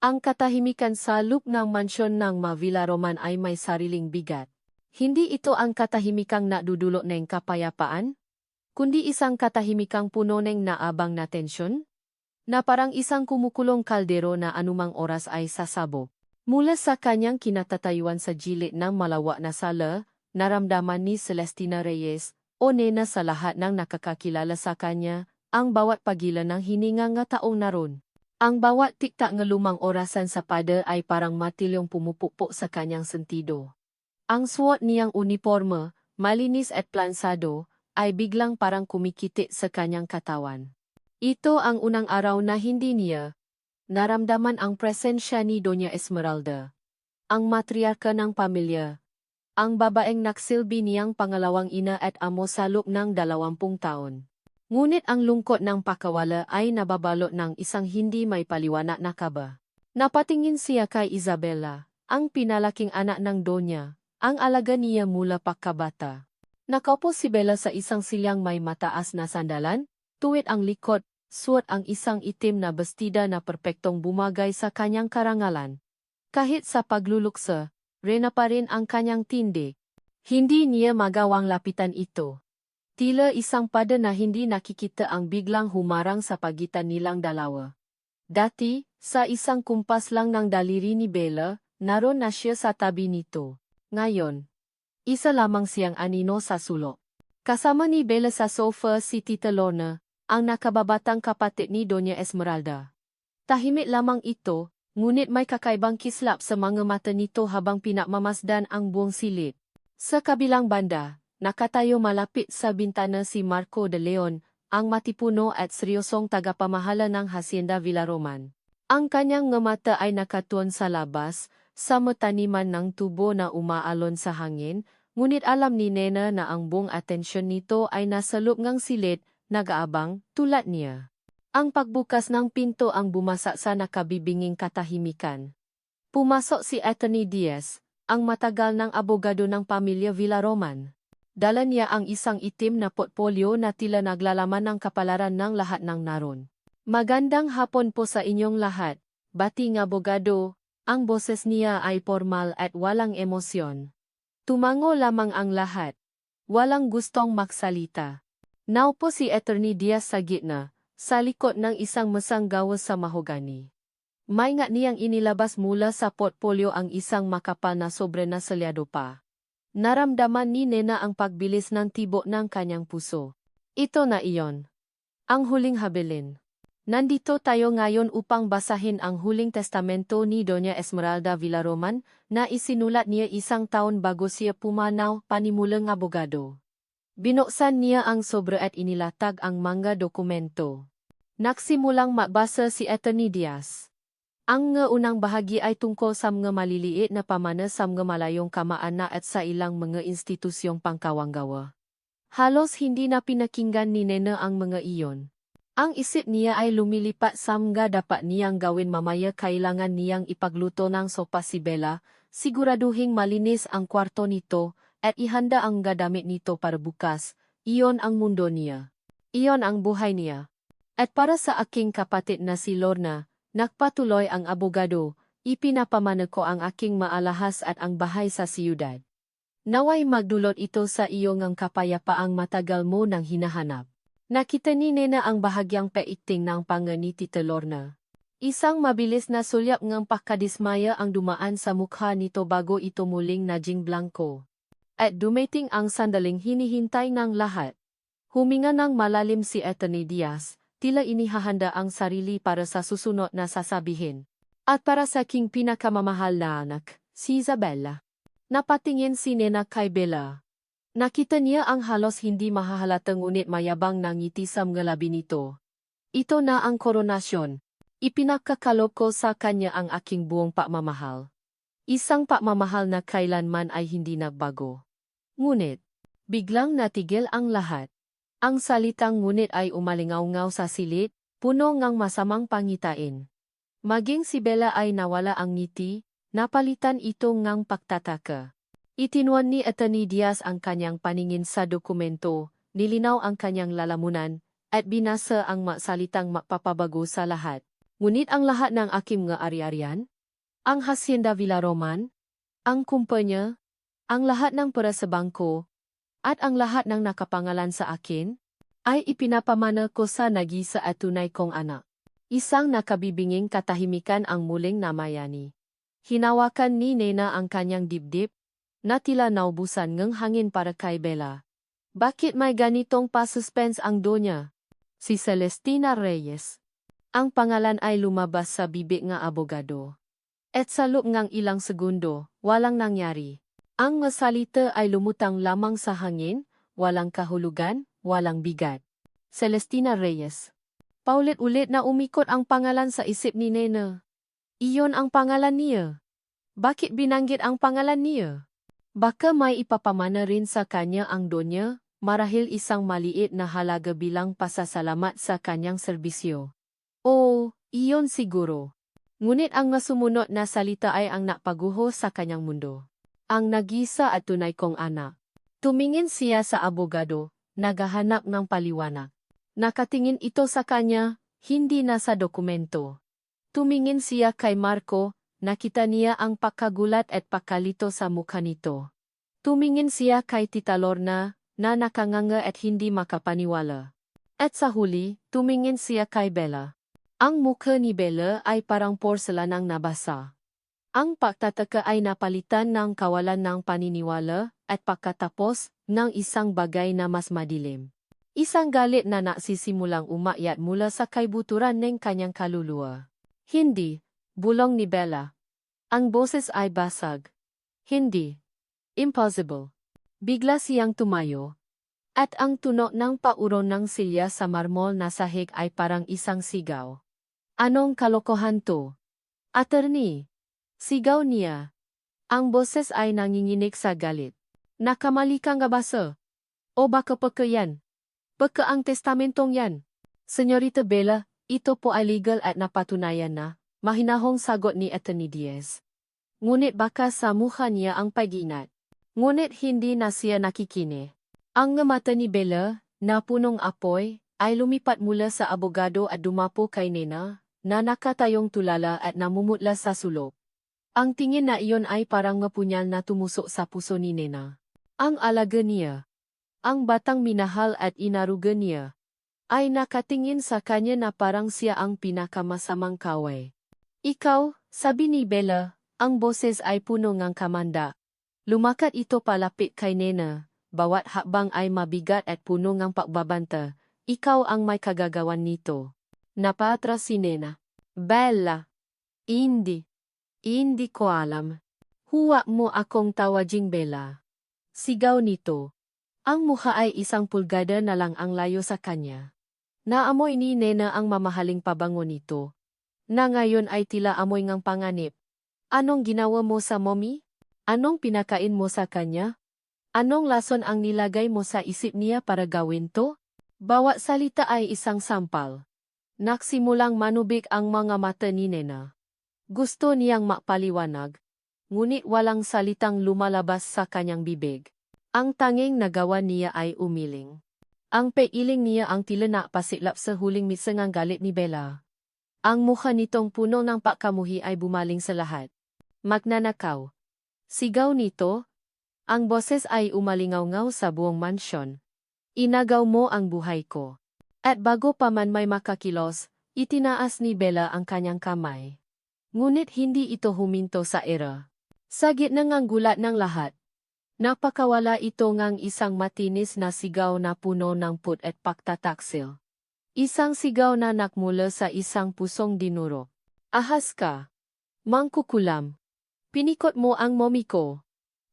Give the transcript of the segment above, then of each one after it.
Ang katahimikan sa loob ng mansyon ng Villaroman ay may sariling bigat. Hindi ito ang katahimikang nadudulot ng kapayapaan, kundi isang katahimikang puno ng naabang na tensyon, na parang isang kumukulong kaldero na anumang oras ay sasabog. Mula sa kanyang kinatatayuan sa gilid ng malawak na sala, naramdaman ni Celestina Reyes, o Nena sa lahat ng nakakakilala sa kanya, ang bawat pagilan ng hininga nga taong naroon. Ang bawat tiktak ng lumang orasan sa pada ay parang matilyong pumupukpok sa kanyang sentido. Ang suot niyang uniforme, malinis at plansado, ay biglang parang kumikiti sa kanyang katawan. Ito ang unang araw na hindi niya naramdaman ang presensya ni Doña Esmeralda, ang matriarka ng pamilya, ang babaeng naksilbi niyang pangalawang ina at amo sa loob ng 20 taon. Ngunit ang lungkot ng pakawala ay nababalot ng isang hindi may paliwanag na kaba. Napatingin siya kay Isabela, ang pinalaking anak ng Donya, ang alaga niya mula pagkabata. Nakaupo si Bella sa isang silyang may mataas na sandalan, tuwid ang likod, suot ang isang itim na bestida na perpektong bumagay sa kanyang karangalan. Kahit sa pagluluksa, rena pa rin ang kanyang tindig. Hindi niya magawang lapitan ito. Tila isang pada na hindi nakikita ang biglang humarang sa pagitan nilang dalawa. Dati, sa isang kumpas lang ng daliri ni Bella, naroon na siya sa tabi nito. Ngayon, isa lamang siyang anino sa sulok. Kasama ni Bella sa sofa si Tita Lorna, ang nakababatang kapatid ni Doña Esmeralda. Tahimik lamang ito, ngunit may kakaibang kislap sa mga mata nito habang pinakmamasdan ang buong silid. Sa kabilang banda, nakatayo malapit sa bintana si Marco de Leon, ang matipuno at seryosong tagapamahala ng Hacienda Villaroman. Ang kanyang mga mata ay nakatuon sa labas, sa mataniman ng tubo na umaalon sa hangin, ngunit alam ni Nena na ang buong atensyon nito ay nasa loob ng silid, nag-aabang, tulad niya. Ang pagbukas ng pinto ang bumasa sa nakabibinging katahimikan. Pumasok si Atty. Diaz, ang matagal ng abogado ng pamilya Villaroman. Dala niya ang isang itim na portfolio na tila naglalaman ng kapalaran ng lahat ng naroon. Magandang hapon po sa inyong lahat, bating abogado. Ang boses niya ay formal at walang emosyon. Tumango lamang ang lahat. Walang gustong magsalita. Naupo si Atty. Diaz sa gitna, sa likod ng isang mesang gawas sa mahogani. May nga niyang inilabas mula sa portfolio ang isang makapal na sobre na selyado pa. Naramdaman ni Nena ang pagbilis ng tibok ng kanyang puso. Ito na iyon. Ang huling habilin. Nandito tayo ngayon upang basahin ang huling testamento ni Doña Esmeralda Villaroman na isinulat niya 1 taon bago siya pumanaw panimulang abogado. Binuksan niya ang sobre at inilatag ang mga dokumento. Nagsimulang magbasa si Atty. Diaz. Ang unang bahagi ay tungkol sa mga maliliit na pamana sa mga malayong kamaanan at sa ilang mga institusyong pangkawanggawa. Halos hindi na pinakinggan ni Nena ang mga iyon. Ang isip niya ay lumilipat sa mga dapat niyang gawin mamaya. Kailangan niyang ipagluto ng sopa si Bella, siguraduhing malinis ang kwarto nito, at ihanda ang gadamit nito para bukas. Iyon ang mundo niya. Iyon ang buhay niya. At para sa aking kapatid na si Lorna, nagpatuloy ang abogado, ipinapamana ko ang aking maalahas at ang bahay sa siyudad. Naway magdulot ito sa iyo ng kapayapaang matagal mo nang hinahanap. Nakita ni Nena ang bahagyang paiting ng panga ni Tita Lorna. Isang mabilis na sulyap ng pagkadismaya ang dumaan sa mukha nito bago ito muling naging blanco. At dumating ang sandaling hinihintay ng lahat. Huminga ng malalim si Atty. Diaz, tila inihahanda ang sarili para sa susunod na sasabihin. At para sa aking pinakamamahal na anak, si Isabela. Napatingin si Nena kay Bella. Nakita niya ang halos hindi mahahalatang ngunit mayabang na ngiti sa mga labi nito. Ito na ang koronasyon. Ipinakakalob ko sa kanya ang aking buong pagmamahal. Isang pagmamahal na kailanman ay hindi nagbago. Ngunit, biglang natigil ang lahat. Ang salitang ngunit ay umalingaw-ngaw sa silid, puno ng masamang pangitain. Maging si Bella ay nawala ang ngiti, napalitan ito ng pagtataka. Itinuan ni Atty. Diaz ang kanyang paningin sa dokumento, nilinaw ang kanyang lalamunan, at binasa ang salitang mapapabago sa lahat. Ngunit ang lahat ng aking mga ari-arian, ang Hacienda Villaroman, ang kumpanya, ang lahat ng pera sa bangko, at ang lahat ng nakapangalan sa akin, ay ipinapamana ko sa nag-isa at tunay kong anak. Isang nakabibinging katahimikan ang muling namayani. Hinawakan ni Nena ang kanyang dibdib, na tila naubusan ng hangin para kay Bella. Bakit may ganitong pa-suspense ang donya? Si Celestina Reyes. Ang pangalan ay lumabas sa bibig ng abogado. At sa loob ng ilang segundo, walang nangyari. Ang masalita ay lumutang lamang sa hangin, walang kahulugan, walang bigat. Celestina Reyes. Paulit-ulit na umikot ang pangalan sa isip ni Nena. Iyon ang pangalan niya. Bakit binanggit ang pangalan niya? Baka may ipapamana rin sa kanya ang donya, marahil isang maliit na halaga bilang pasasalamat sa kanyang serbisyo. Oo, iyon siguro. Ngunit ang masumunod na salita ay ang napaguho sa kanyang mundo. Ang nag-isa at tunay kong anak. Tumingin siya sa abogado, naghahanap ng paliwanag. Nakatingin ito sa kanya, hindi na sa dokumento. Tumingin siya kay Marco, nakita niya ang pagkagulat at pagkalito sa mukha nito. Tumingin siya kay Tita Lorna, na nakanganga at hindi makapaniwala. At sa huli, tumingin siya kay Bella. Ang mukha ni Bella ay parang porselanang nabasa. Ang pagtataka ay napalitan ng kawalan ng paniniwala at pagkatapos ng isang bagay na mas madilim. Isang galit na nagsisimulang umakyat mula sa kaibuturan ng kanyang kaluluwa. Hindi, bulong ni Bella. Ang boses ay basag. Hindi. Impossible. Bigla siyang tumayo. At ang tunog ng pauron ng silya sa marmol na sahig ay parang isang sigaw. Anong kalokohan to? Attorney. Sigaw niya. Ang boses ay nanginginig sa galit. Nakamali kang gabasa. O baka peka yan? Peka ang testamentong yan. Senyorita Bella, ito po ay legal at napatunayan na, mahinahong sagot ni Attorney Diaz. Ngunit baka sa mukha niya ang pag-inat. Ngunit hindi na siya nakikini. Ang mata ni Bella, na punong apoy, ay lumipat mula sa abogado at dumapo kay Nena, na nakatayong tulala at namumutla sa sulok. Ang tingin na iyon ay parang mapunyal na tumusok sa puso ni Nena. Ang alaga niya, ang batang minahal at inaruga niya, ay nakatingin sa kanya na parang siya ang pinakamasamang kaway. Ikaw, sabi ni Bella, ang boses ay puno ng kamanda. Lumakad ito palapit kay Nena, bawat hakbang ay mabigat at puno ng pagbabanta. Ikaw ang may kagagawan nito. Napatras si Nena. Bella. Hindi ko alam. Huwag mo akong tawaging Bella. Sigaw nito. Ang mukha ay isang pulgada na lang ang layo sa kanya. Naamoy ni Nena ang mamahaling pabango nito. Na ngayon ay tila amoy ng panganib. Anong ginawa mo sa mommy? Anong pinakain mo sa kanya? Anong lason ang nilagay mo sa isip niya para gawin to? Bawat salita ay isang sampal. Nagsimulang manubik ang mga mata ni Nena. Gusto niyang mapaliwanag, ngunit walang salitang lumalabas sa kanyang bibig. Ang tanging nagawa niya ay umiling. Ang pailing niya ang tila na pasiklap sa huling misangang galit ni Bella. Ang mukha nitong puno ng pagkamuhi ay bumaling sa lahat. Magnanakaw. Sigaw nito. Ang boses ay umalingaw-ngaw sa buong mansyon. Inagaw mo ang buhay ko. At bago pa man may makakilos, itinaas ni Bella ang kanyang kamay. Ngunit hindi ito huminto sa era. Sa gitna ng gulat ng lahat, napakawala ito ngang isang matinis na sigaw na puno ng put at pagtataksil. Isang sigaw na nakmula sa isang pusong dinurok. Ahas ka. Mangkukulam. Pinikot mo ang mommy ko.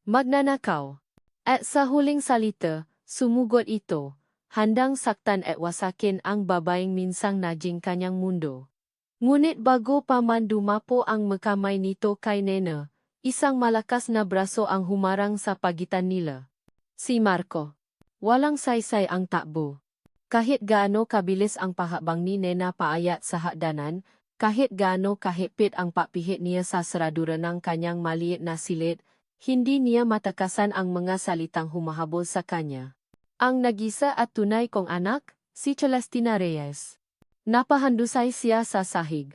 Magnanakaw. At sa huling salita, sumugot ito, handang saktan at wasakin ang babaeng minsang naging kanyang mundo. Ngunit bago pa man dumapo ang makamay nito kay Nena, isang malakas na braso ang humarang sa pagitan nila. Si Marco. Walang saysay ang takbo. Kahit gaano kabilis ang pahabang ni Nena paayat sa hagdanan, kahit gaano kahipit ang papihit niya sa seradura ng kanyang maliit na silid, hindi niya matakasan ang mga salitang humahabol sa kanya. Ang nag-isa at tunay kong anak, si Celestina Reyes. Napahandusay siya sa sahig.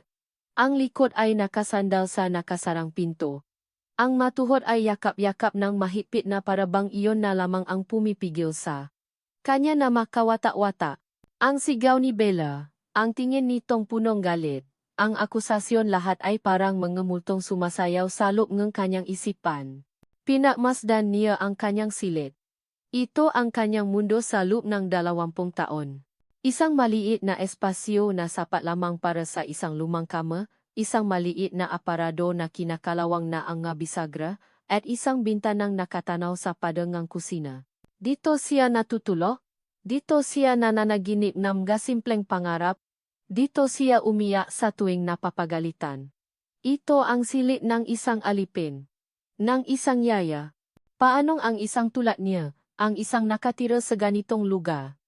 Ang likod ay nakasandal sa nakasarang pinto. Ang matuhod ay yakap-yakap ng mahigpit na parabang iyon na lamang ang pumipigil sa kanya na makawata-wata. Ang sigaw ni Bella, ang tingin nitong punong galit, ang akusasyon lahat ay parang mengemultong sumasayaw sa loob ng kanyang isipan. Pinagmasdan niya ang kanyang silid. Ito ang kanyang mundo sa loob ng 20 taon. Isang maliit na espasyo na sapat lamang para sa isang lumang kama, isang maliit na aparado na kinakalawang na ang bisagra, at isang bintanang nakatanaw sa padangang kusina. Dito siya natutulog? Dito siya nananaginip ng simpleng pangarap? Dito siya umiyak sa tuwing napapagalitan. Ito ang silid ng isang alipin. Ng isang yaya. Paanong ang isang tulad niya, ang isang nakatira sa ganitong lugar,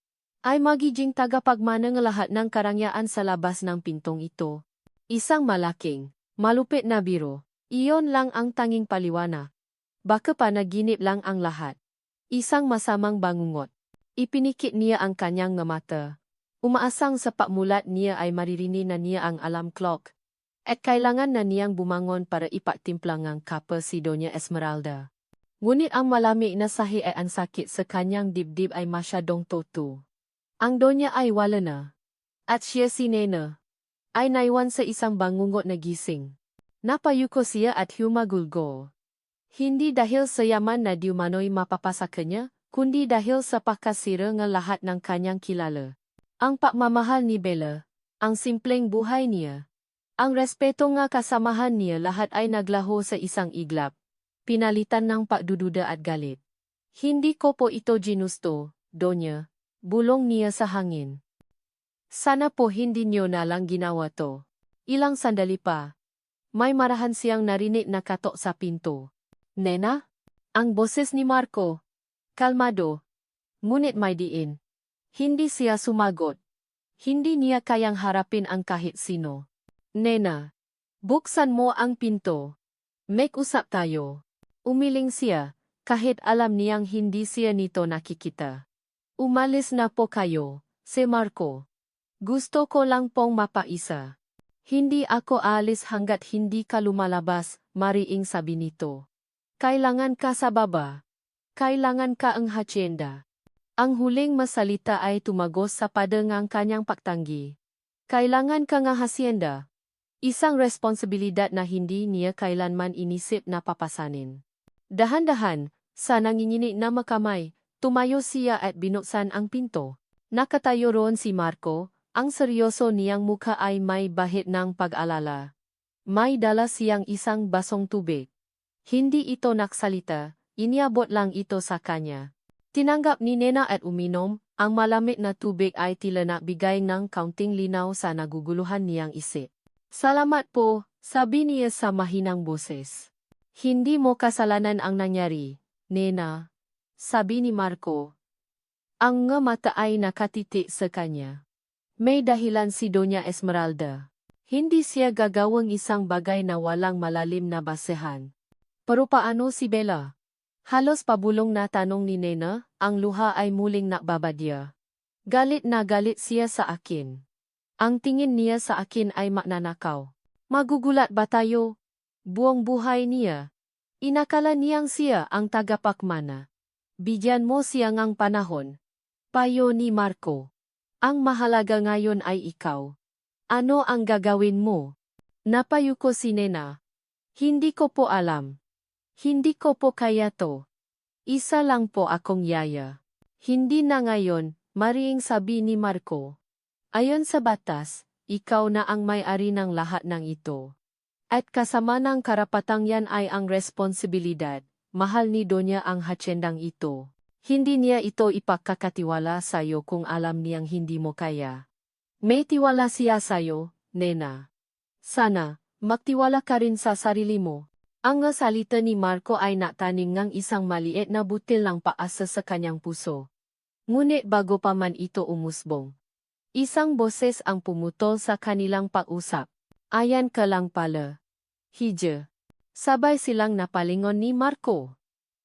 ay magiging tagapagmana ng lahat ng karangyaan sa labas ng pintong ito? Isang malaking, malupit na biro. Iyon lang ang tanging paliwanag. Baka panaginip lang ang lahat. Isang masamang bangungot. Ipinikit niya ang kanyang mata. Umaasang sa pagmulat niya ay maririnig na niya ang alarm clock. At kailangan na niyang bumangon para ipagtimplang ang kape si Doña Esmeralda. Ngunit ang malamig na sahi ay ang sakit sa kanyang dibdib ay masyadong toto. Ang Donya ay wala na. At siya si Nena ay naiwan sa isang bangungot na gising. Napayuko siya at humagulgol. Hindi dahil sa yaman na diumano'y mapapasa kanya, kundi dahil sa pagkasira ng lahat ng kanyang kilala. Ang pagmamahal ni Bella, ang simpleng buhay niya, ang respeto nga kasamahan niya lahat ay naglaho sa isang iglap. Pinalitan ng pagdududa at galit. Hindi ko po ito ginusto, Donya. Bulong niya sa hangin. Sana po hindi niyo na lang ginawa to. Ilang sandali pa. May marahan siyang narinig na katok sa pinto. Nena? Ang boses ni Marco. Kalmado. Ngunit may diin. Hindi siya sumagot. Hindi niya kayang harapin ang kahit sino. Nena. Buksan mo ang pinto. Mag-usap tayo. Umiling siya, kahit alam niyang hindi siya nito nakikita. Umalis na po kayo, si Marco. Gusto ko lang pong mapaisa. Hindi ako alis hanggat hindi ka lumalabas, mariing sabi nito. Kailangan ka sa baba. Kailangan ka ang hacienda. Ang huling masalita ay tumagos sa padangang kanyang pagtanggi. Kailangan ka nga hacienda. Isang responsibilidad na hindi niya kailanman inisip na papasanin. Dahan-dahan, sa nanginginig na makamay, tumayo siya at binuksan ang pinto. Nakatayo roon si Marco, ang seryoso niyang mukha ay may bahid ng pag-alala. May dala siyang isang basong tubig. Hindi ito naksalita, iniabot lang ito sa kanya. Tinanggap ni Nena at uminom, ang malamig na tubig ay tila nagbigay ng kaunting linaw sa naguguluhan niyang isip. Salamat po, sabi niya sa mahinang boses. Hindi mo kasalanan ang nangyari, Nena, sabi ni Marco. Ang nga mata ay nakatitik sa kanya. May dahilan si Doña Esmeralda. Hindi siya gagawang isang bagay na walang malalim na basehan. Pero paano si Bella? Halos pabulong na tanong ni Nena, ang luha ay muling nakbabadya. Galit na galit siya sa akin. Ang tingin niya sa akin ay magnanakaw. Magugulat ba tayo? Buong buhay niya. Inakala niyang siya ang tagapagmana. Bigyan mo siya ngang panahon. Payo ni Marco. Ang mahalaga ngayon ay ikaw. Ano ang gagawin mo? Napayuko si Nena. Hindi ko po alam. Hindi ko po kaya to. Isa lang po akong yaya. Hindi na ngayon, mariing sabi ni Marco. Ayon sa batas, ikaw na ang may-ari ng lahat ng ito. At kasama ng karapatang yan ay ang responsibilidad, mahal ni Donya ang haciendang ito. Hindi niya ito ipagkakatiwala sa'yo kung alam niyang hindi mo kaya. May tiwala siya sa'yo, Nena. Sana, magtiwala ka rin sa sarili mo. Ang salita ni Marco ay nataning ng isang maliit na butil ng paasa sa kanyang puso. Ngunit bago pa man ito umusbong, isang boses ang pumutol sa kanilang pag-usap. Ayan ka lang pala. Hije. Sabay silang napalingon ni Marco.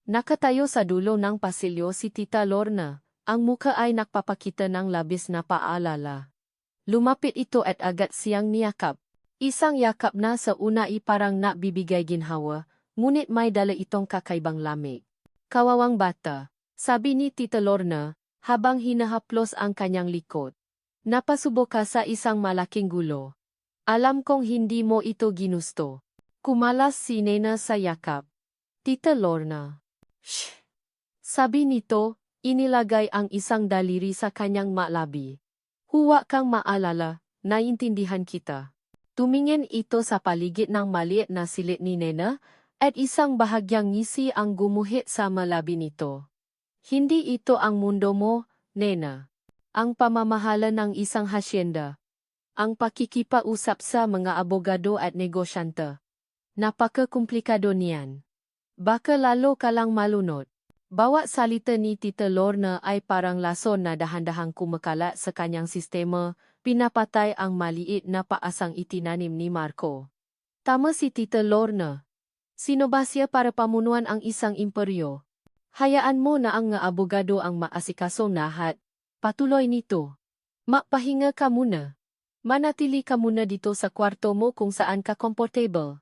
Nakatayo sa dulo ng pasilyo si Tita Lorna, ang mukha ay nagpapakita ng labis na paalala. Lumapit ito at agad siyang niyakap. Isang yakap na sa una ay parang bibigay ginhawa, ngunit may dala itong kakaibang lamig. Kawawang bata, sabi ni Tita Lorna, habang hinahaplos ang kanyang likod. Napasubo ka sa isang malaking gulo. Alam kong hindi mo ito ginusto. Kumalas si Nena sa yakap. Tita Lorna. Shh! Sabi nito, inilagay ang isang daliri sa kanyang malabi. Huwag kang maalala, naiintindihan kita. Tumingin ito sa paligid ng maliit na silit ni Nena, at isang bahagyang ngisi ang gumuhit sa malabi nito. Hindi ito ang mundo mo, Nena. Ang pamamahala ng isang hasyenda. Ang pakikipausap sa mga abogado at negosyante. Napaka-komplikado niyan. Baka lalo ka lang malunod. Bawat salita ni Tita Lorna ay parang lason na dahan-dahang kumakalat sa kanyang sistema, pinapatay ang maliit na paasang itinanim ni Marco. Tama si Tita Lorna. Sino ba siya para pamunuan ang isang imperyo? Hayaan mo na ang nga abogado ang maasikasong lahat. Patuloy nito. Mapahinga ka muna. Manatili ka muna dito sa kwarto mo kung saan ka comfortable.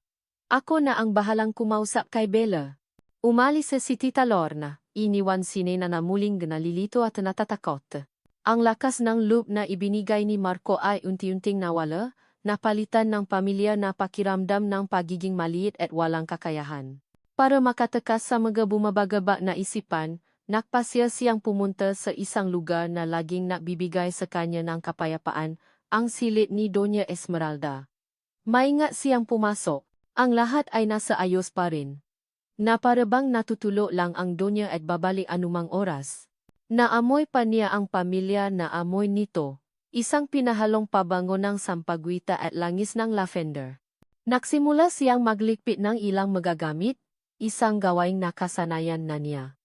Ako na ang bahalang kumausap kay Bella. Umalis si Tita Lorna, iniwan si Nena na muling nalilito at natatakot. Ang lakas ng loob na ibinigay ni Marco ay unti-unting nawala, napalitan ng pamilya na pakiramdam ng pagiging maliit at walang kakayahan. Para makatakas sa mga bumabagaba na isipan, nakpasya siyang pumunta sa isang lugar na laging nagbibigay sa kanya ng kapayapaan, ang silid ni Doña Esmeralda. Maingat siyang pumasok, ang lahat ay nasa ayos pa rin. Na para bang natutulo lang ang Donya at babalik anumang oras. Naamoy pa niya ang pamilya na amoy nito, isang pinahalong pabango ng sampagwita at langis ng lavender. Nagsimula siyang maglikpit ng ilang magagamit, isang gawaing nakasanayan na niya.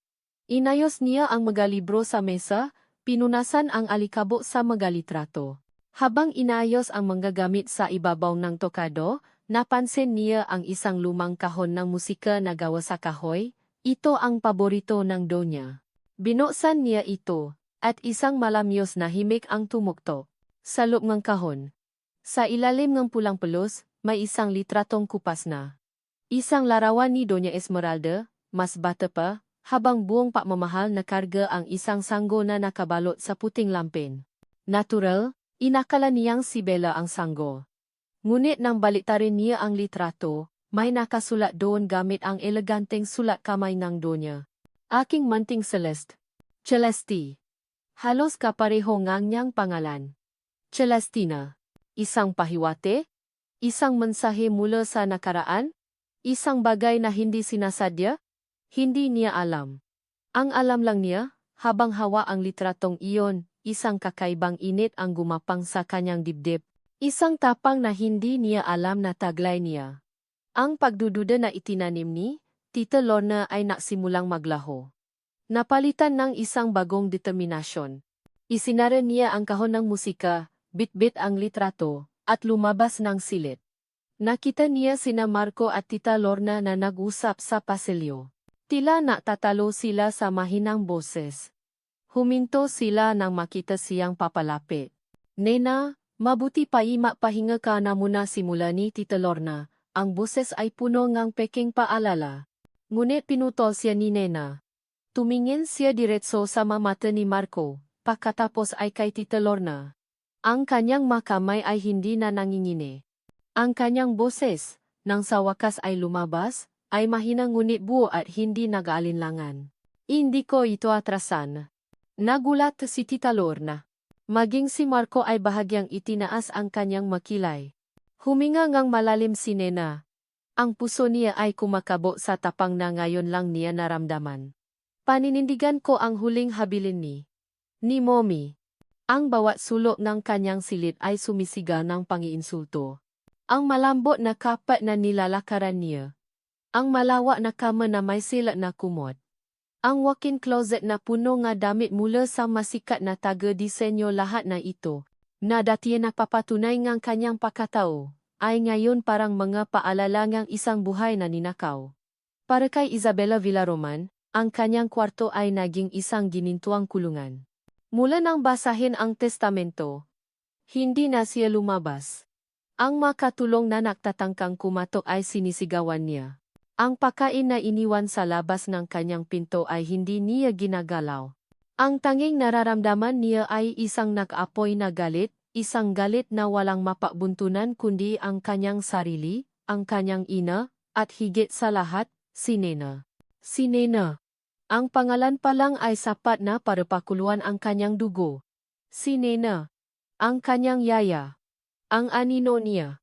Inayos niya ang mga libro sa mesa, pinunasan ang alikabok sa mga litrato. Habang inayos ang mga gamit sa ibabaw ng tokado, napansin niya ang isang lumang kahon ng musika na gawa sa kahoy. Ito ang paborito ng Donya. Binuksan niya ito, at isang malamyos na himig ang tumuktok. Sa loob ng kahon. Sa ilalim ng pulang pelos, may isang litratong kupas na. Isang larawan ni Doña Esmeralda, mas bata pa, habang buong pagmamahal na karga ang isang sanggo na nakabalot sa puting lampin. Natural, inakala niyang si Bella ang sanggo. Ngunit nang baliktarin niya ang litrato, may nakasulat doon gamit ang eleganteng sulat kamay ng Donya. Aking manting Celeste. Celeste. Halos kapareho ngang niyang pangalan. Celestina. Isang pahiwate? Isang mensahe mula sa nakaraan? Isang bagay na hindi sinasadya? Hindi niya alam. Ang alam lang niya, habang hawa ang litratong iyon, isang kakaibang init ang gumapang sa kanyang dibdib. Isang tapang na hindi niya alam na taglay niya. Ang pagdududa na itinanim ni Tita Lorna ay nagsimulang maglaho. Napalitan ng isang bagong determinasyon. Isinara niya ang kahon ng musika, bitbit ang litrato, at lumabas ng silid. Nakita niya sina Marco at Tita Lorna na nag-usap sa pasilyo. Tila natatalo sila sa mahinang boses. Huminto sila nang makita siyang papalapit. Nena, mabuti pa pahinga ka na muna simula ni Tita Lorna, ang boses ay puno ngang peking paalala. Ngunit pinutol siya ni Nena. Tumingin siya diretso sa mata ni Marco, pagkatapos ay kay Tita Lorna. Ang kanyang makamay ay hindi na nangingini. Ang kanyang boses, nang sa wakas ay lumabas, ay mahina ngunit buo at hindi nag-aalinlangan. Hindi ko ito atrasan. Nagulat si Tita Lorna. Maging si Marco ay bahagyang itinaas ang kanyang makilay. Huminga ngang malalim si Nena. Ang puso niya ay kumakabo sa tapang na ngayon lang niya naramdaman. Paninindigan ko ang huling habilin ni Mommy. Ang bawat sulok ng kanyang silid ay sumisiga ng pangiinsulto. Ang malambot na kapat na nilalakaran niya. Ang malawak na kama na may silat na kumot. Ang walk-in closet na puno nga damit mula sa masikat na taga-disenyo lahat na ito, na dati napapatunay ngang kanyang pagkatao, ay ngayon parang mga paalala ngang isang buhay na ninakaw. Para kay Isabela Villaroman, ang kanyang kwarto ay naging isang ginintuang kulungan. Mula nang basahin ang testamento, hindi na siya lumabas. Ang makatulong na nagtatangkang kumatok ay sinisigawan niya. Ang pagkain na iniwan sa labas ng kanyang pinto ay hindi niya ginagalaw. Ang tanging nararamdaman niya ay isang nag-apoy na galit, isang galit na walang mapabuntunan kundi ang kanyang sarili, ang kanyang ina, at higit sa lahat, si Nena. Si Nena. Ang pangalan pa lang ay sapat na para pakuluan ang kanyang dugo. Si Nena. Ang kanyang yaya. Ang anino niya.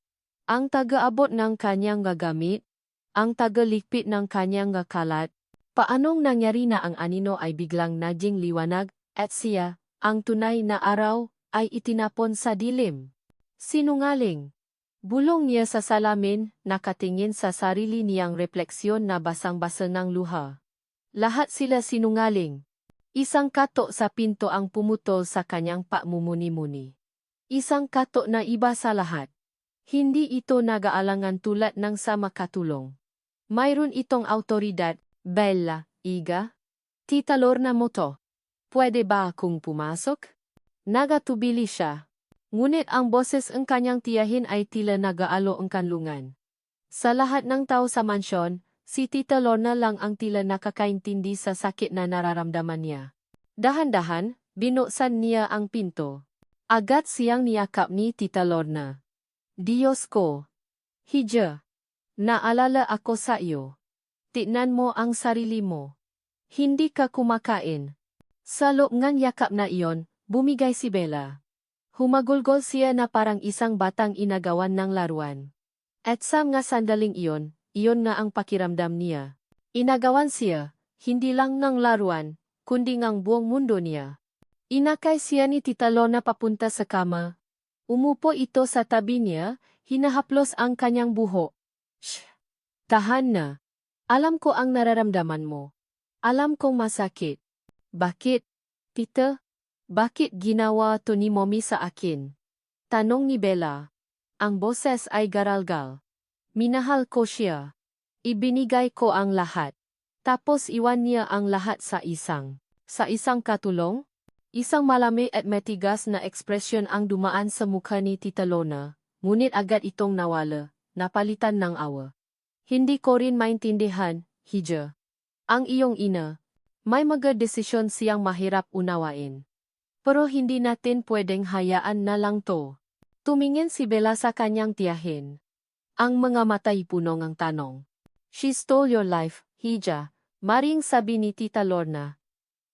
Ang taga-abot ng kanyang gagamit. Ang taga-likpit ng kanyang gakalat. Paanong nangyari na ang anino ay biglang naging liwanag, at siya, ang tunay na araw, ay itinapon sa dilim. Sinungaling. Bulong niya sa salamin, nakatingin sa sarili niyang refleksyon na basang-basa ng luha. Lahat sila sinungaling. Isang kato sa pinto ang pumutol sa kanyang pagmumuni-muni. Isang kato na iba sa lahat. Hindi ito nag-aalangan tulad ng sa makatulong. Mayroon itong autoridad. Bella, Iga? Tita Lorna mo to. Pwede ba akong pumasok? Nagatubili siya. Ngunit ang boses ng kanyang tiyahin ay tila nag-aalo ang kanlungan. Sa lahat ng tao sa mansyon, si Tita Lorna lang ang tila nakakaintindi sa sakit na nararamdaman niya. Dahan-dahan, binuksan niya ang pinto. Agad siyang niyakap ni Tita Lorna. Diyos ko! Hija! Naalala ako sa iyo. Tignan mo ang sarili mo. Hindi ka kumakain. Sa loob ng yakap na iyon, bumigay si Bella. Humagulgol siya na parang isang batang inagawan ng laruan. At sa mga sandaling iyon nga ang pakiramdam niya. Inagawan siya, hindi lang ng laruan, kundi ng buong mundo niya. Inakay siya ni Tita Lorna papunta sa kama. Umupo ito sa tabi niya, hinahaplos ang kanyang buhok. Shh! Tahan na. Alam ko ang nararamdaman mo. Alam kong masakit. Bakit, tita? Bakit ginawa to ni Mommy sa akin? Tanong ni Bella. Ang boses ay garalgal. Minahal ko siya. Ibinigay ko ang lahat. Tapos iwan niya ang lahat sa isang katulong? Isang malamig at matigas na ekspresyon ang dumaan sa mukha ni Tita Lorna, ngunit agad itong nawala, napalitan ng awa. Hindi ko rin maintindihan, Hija. Ang iyong ina, may mga desisyon siyang mahirap unawain. Pero hindi natin pwedeng hayaan na lang to. Tumingin si Bella sa kanyang tiyahin. Ang mga mata'y puno ng tanong. She stole your life, Hija, maring sabi ni Tita Lorna.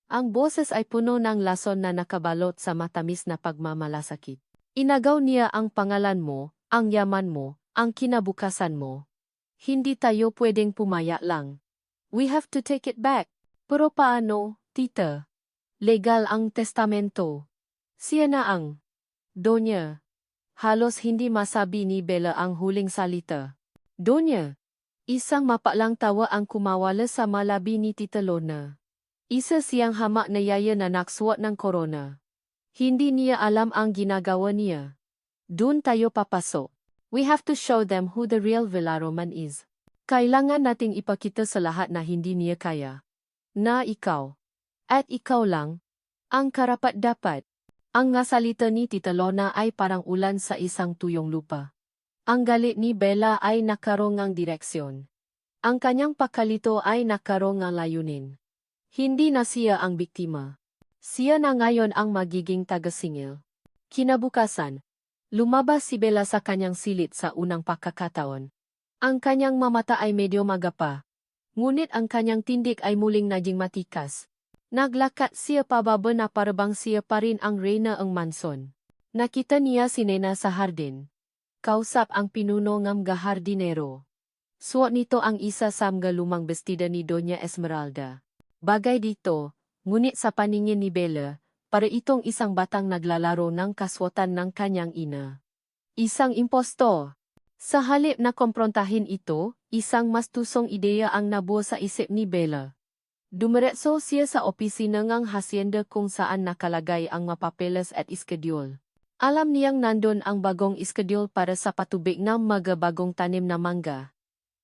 Ang boses ay puno ng lason na nakabalot sa matamis na pagmamalasakit. Inagaw niya ang pangalan mo, ang yaman mo, ang kinabukasan mo. Hindi tayo pwedeng pumaya lang. We have to take it back. Pero paano, tita? Legal ang testamento. Siya na ang Donya. Halos hindi masabi ni Bella ang huling salita. Donya. Isang mapalang tawa ang kumawala sa malabi ni Tita Lorna. Isa siyang hamak na yaya na naksuot ng korona. Hindi niya alam ang ginagawa niya. Doon tayo papasok. We have to show them who the real Villaroman is. Kailangan nating ipakita sa lahat na hindi niya kaya. Na ikaw. At ikaw lang. Ang karapat-dapat. Ang nga salita ni Tita Lorna ay parang ulan sa isang tuyong lupa. Ang galit ni Bella ay nakaroon ng direksyon. Ang kanyang pakalito ay nakaroon ng layunin. Hindi na siya ang biktima. Siya na ngayon ang magiging tagasingil. Kinabukasan, lumabas si Bella sa kanyang silid sa unang pagkakataon. Ang kanyang mamata ay medyo magapa. Ngunit ang kanyang tindig ay muling naging matikas. Naglakat siya pababa na parabang siya pa rin ang reyna ng manson. Nakita niya si Nena sa hardin. Kausap ang pinuno ng gahardinero. Suot nito ang isa sa mga lumang bestida ni Doña Esmeralda. Bagay dito, ngunit sa paningin ni Bella, para itong isang batang naglalaro ng kaswatan ng kanyang ina. Isang impostor. Sa halip na komprontahin ito, isang mas tusong ideya ang nabuo sa isip ni Bella. Dumiretso siya sa opisina ng hacienda kung saan nakalagay ang mapapeles at iskedyul. Alam niyang nandun ang bagong iskedyul para sa patubig ng mga bagong tanim na mangga.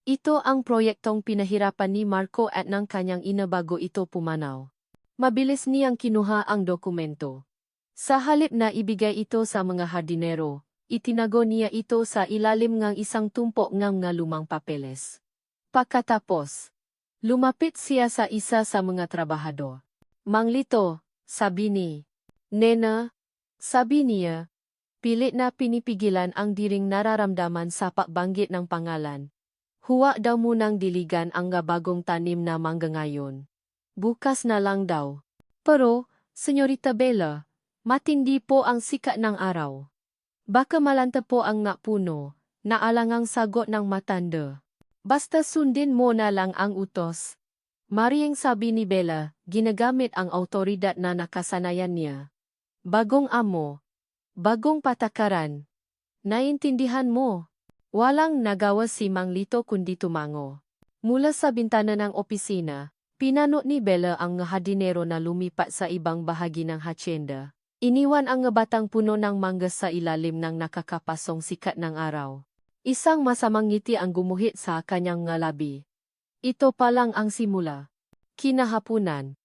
Ito ang proyektong pinahirapan ni Marco at ng kanyang ina bago ito pumanaw. Mabilis niyang kinuha ang dokumento. Sa halip na ibigay ito sa mga hardinero, itinago niya ito sa ilalim ng isang tumpok ng mga lumang papeles. Pagkatapos, lumapit siya sa isa sa mga trabahador. Manglito, sabi ni Nena, sabi niya, pilit na pinipigilan ang diring nararamdaman sa pagbanggit ng pangalan. Huwag daw munang diligan ang bagong tanim na mangga ngayon. Bukas na lang daw. Pero, Senyorita Bella, matindi po ang sikat ng araw. Baka malanta po ang puno, naalangang sagot ng matanda. Basta sundin mo na lang ang utos. Maring sabi ni Bella, ginagamit ang autoridad na nakasanayan niya. Bagong amo, bagong patakaran. Naintindihan mo. Walang nagawa si Manglito kundi tumango. Mula sa bintana ng opisina, pinanot ni Bella ang hardinero na lumipat sa ibang bahagi ng hacienda. Iniwan ang batang puno ng mangga sa ilalim ng nakakapasong sikat ng araw. Isang masamang ngiti ang gumuhit sa kanyang labi. Ito pa lang ang simula. Kinahapunan.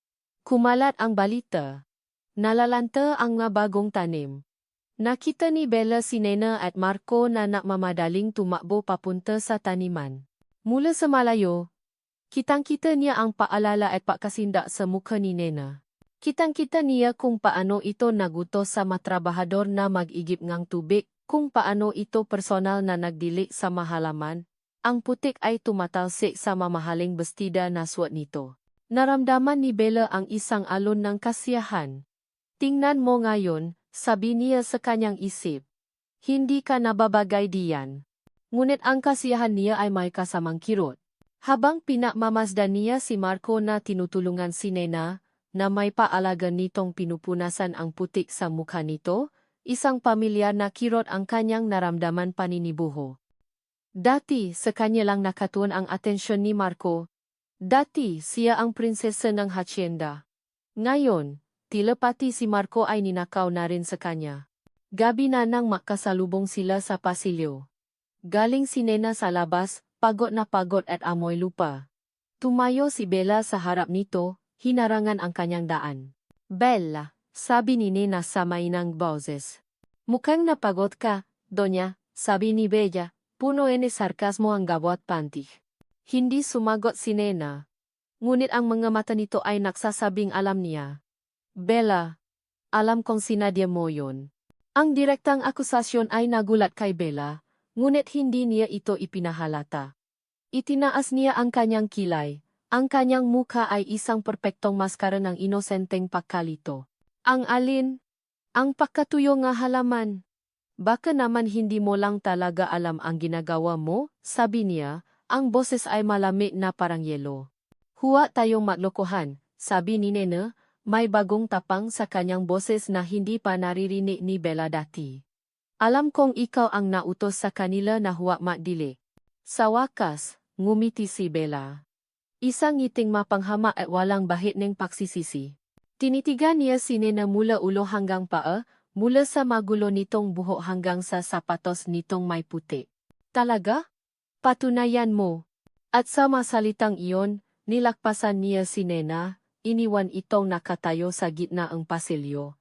Kumalat ang balita. Nalalanta ang bagong tanim. Nakita ni Bella si Nena at Marco na nakmamadaling tumakbo papunta sa taniman. Mula sa malayo, kitang-kita niya ang paalala at pagkasindak sa mukha ni Nena. Kitang-kita niya kung paano ito nagutos sa matrabahador na mag-igip ng tubig, kung paano ito personal na nagdilik sa mahalaman. Ang putik ay tumatalsik sa mamahaling bestida na suot nito. Naramdaman ni Bella ang isang alon ng kasiyahan. Tingnan mo ngayon, sabi niya sa kanyang isip. Hindi ka nababagay diyan. Ngunit ang kasiyahan niya ay may kasamang kirot. Habang pinakmamasdan niya si Marco na tinutulungan si Nena, na may paalaga nitong pinupunasan ang putik sa mukha nito, isang pamilyar na kirot ang kanyang naramdaman paninibuho. Dati sa kanya lang nakatuon ang atensyon ni Marco. Dati siya ang prinsesa ng hacienda. Ngayon, tila pati si Marco ay ninakaw na rin sa kanya. Gabi na nang makasalubong sila sa pasilyo. Galing si Nena sa labas, pagod na pagod at amoy lupa. Tumayo si Bella sa harap nito, hinarangan ang kanyang daan. Bella, sabi ni Nena sa mainang boses. Mukhang napagod ka, Donya, sabi ni Bella, puno ni sarkasmo ang gawat panty. Hindi sumagot si Nena. Ngunit ang mga mata nito ay nagsasabing alam niya. Bella, alam kong sinadya mo yun. Ang direktang akusasyon ay nagulat kay Bella, ngunit hindi niya ito ipinahalata. Itinaas niya ang kanyang kilay. Ang kanyang mukha ay isang perpektong maskara ng inosenteng pagkalito. Ang alin? Ang pagkatuyo nga halaman. Baka naman hindi mo lang talaga alam ang ginagawa mo, sabi niya, ang boses ay malamig na parang yelo. Huwag tayong maglokohan, sabi ni Nena, may bagong tapang sa kanyang boses na hindi pa naririnig ni Bella dati. Alam kong ikaw ang nautos sa kanila na huwag magdili. Sa wakas, ngumiti si Bella. Isang ngiting mapanghama at walang bahit ng pagsisisi. Tinitigan niya si Nena mula ulo hanggang paa, mula sa magulo nitong buhok hanggang sa sapatos nitong may puti. Talaga? Patunayan mo. At sa masalitang iyon, nilakpasan niya si Nena, iniwan itong nakatayo sa gitna ng pasilyo.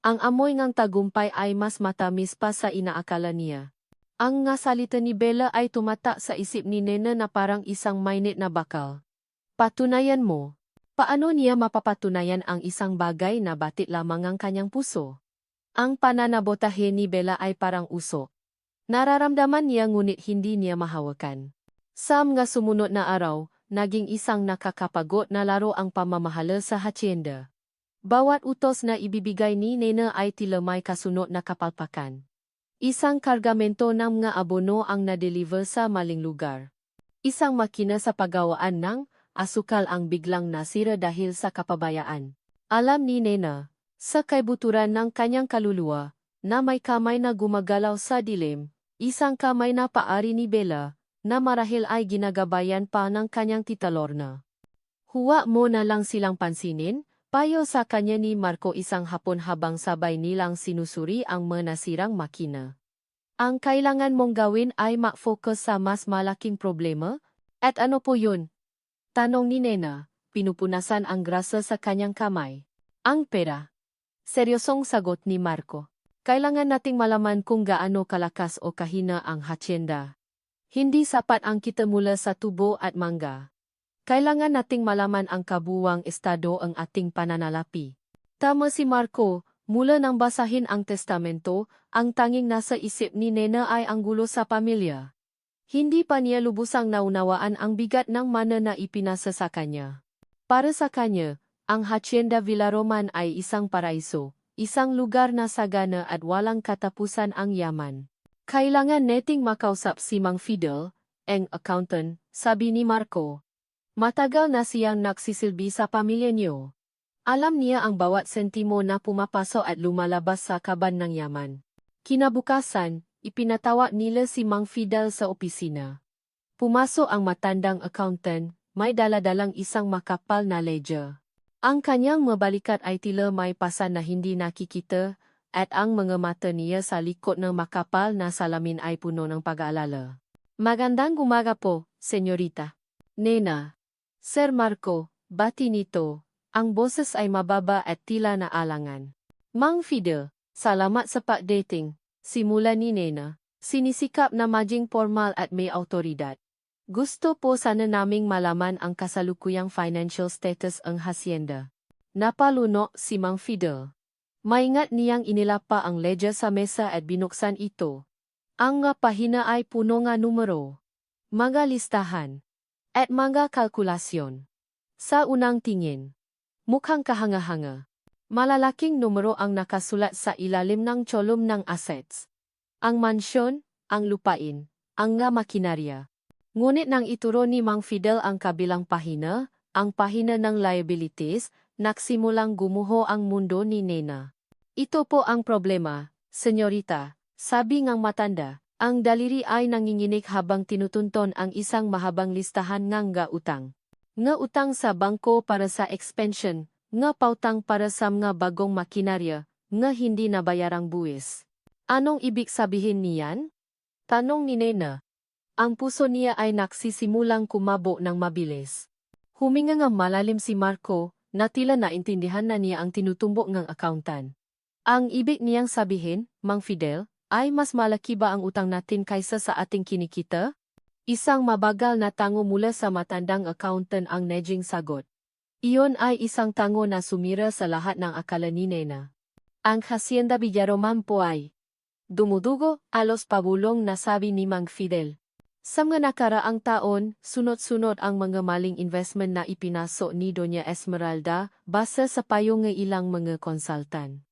Ang amoy ng tagumpay ay mas matamis pa sa inaakala niya. Ang nga salita ni Bella ay tumata sa isip ni Nena na parang isang mainit na bakal. Patunayan mo. Paano niya mapapatunayan ang isang bagay na batit lamang ang kanyang puso? Ang pananabotahe ni Bella ay parang usok. Nararamdaman niya ngunit hindi niya mahawakan. Sa mga sumunod na araw, naging isang nakakapagod na laro ang pamamahala sa hacienda. Bawat utos na ibibigay ni Nena ay tila may kasunod na kapalpakan. Isang kargamento ng mga abono ang na-deliver sa maling lugar. Isang makina sa paggawaan ng asukal ang biglang nasira dahil sa kapabayaan. Alam ni Nena, sa kaibuturan ng kanyang kaluluwa, na may kamay na gumagalaw sa dilim, isang kamay na paari ni Bella, na marahil ay ginagabayan pa ng kanyang tita Lorna. Huwag mo na lang silang pansinin, payo sa kanya ni Marco isang hapon habang sabay nilang sinusuri ang nasirang makina. Ang kailangan mong gawin ay ma-focus sa mas malaking problema, at ano po yun? Tanong ni Nena, pinupunasan ang grasa sa kanyang kamay. Ang pera. Seryosong sagot ni Marco. Kailangan nating malaman kung gaano kalakas o kahina ang hacienda. Hindi sapat ang kita mula sa tubo at mangga. Kailangan nating malaman ang kabuuang estado ang ating pananalapi. Tama si Marco, mula nang basahin ang testamento, ang tanging nasa isip ni Nena ay ang gulo sa pamilya. Hindi pa niya lubusang naunawaan ang bigat ng mana na ipinasa sa kanya. Para sa kanya, ang Hacienda Villaroman ay isang paraiso. Isang lugar na sagana at walang katapusan ang yaman. Kailangan neting makausap si Mang Fidel, ang accountant, sabi ni Marco. Matagal na siyang nagsisilbi sa pamilya niyo. Alam niya ang bawat sentimo na pumapasok at lumalabas sa kaban ng yaman. Kinabukasan, ipinatawag nila si Mang Fidel sa opisina. Pumasok ang matandang accountant, may daladalang isang makapal na ledger. Ang kanyang mabalikat ay tila may pasan na hindi nakikita, at ang mga mata niya sa likod ng makapal na salamin ay puno ng pag-aalala. Magandang umaga po, senyorita. Nena. Sir Marco, bati nito. Ang boses ay mababa at tila naalangan. Mang Fidel, salamat sa pag-dating. Simula ni Nena. Sinisikap na maging formal at may autoridad. Gusto po sana naming malaman ang kasalukuyang financial status ng hacienda. Napalunok si Mang Fidel. Maingat niyang inilapa ang ledger sa mesa at binuksan ito. Ang nga pahina ay puno nga numero, mga listahan, at mga kalkulasyon. Sa unang tingin, mukhang kahanga-hanga. Malalaking numero ang nakasulat sa ilalim ng kolum ng assets. Ang mansyon, ang lupain, ang nga makinarya. Ngunit nang ituro ni Mang Fidel ang kabilang pahina, ang pahina ng liabilities, nagsimulang gumuho ang mundo ni Nena. Ito po ang problema, senyorita, sabi ngang matanda. Ang daliri ay nanginginig habang tinutunton ang isang mahabang listahan ng nga utang. Nga utang sa bangko para sa expansion, nga pautang para sa mga bagong makinarya, nga hindi nabayarang buwis. Anong ibig sabihin niyan? Tanong ni Nena. Ang puso niya ay nagsisimulang kumabo ng mabilis. Huminga ng malalim si Marco, na tila naintindihan na niya ang tinutumbok ng accountant. Ang ibig niyang sabihin, Mang Fidel, ay mas malaki ba ang utang natin kaysa sa ating kinikita? Isang mabagal na tango mula sa matandang accountant ang naging sagot. Iyon ay isang tango na sumira sa lahat ng akala ni Nena. Ang Hacienda Villaroman po ay dumudugo, alos pabulong na sabi ni Mang Fidel. Sa mga nakaraang taon, sunod-sunod ang mga maling investment na ipinasok ni Doña Esmeralda base sa payo ng ilang mga konsultan.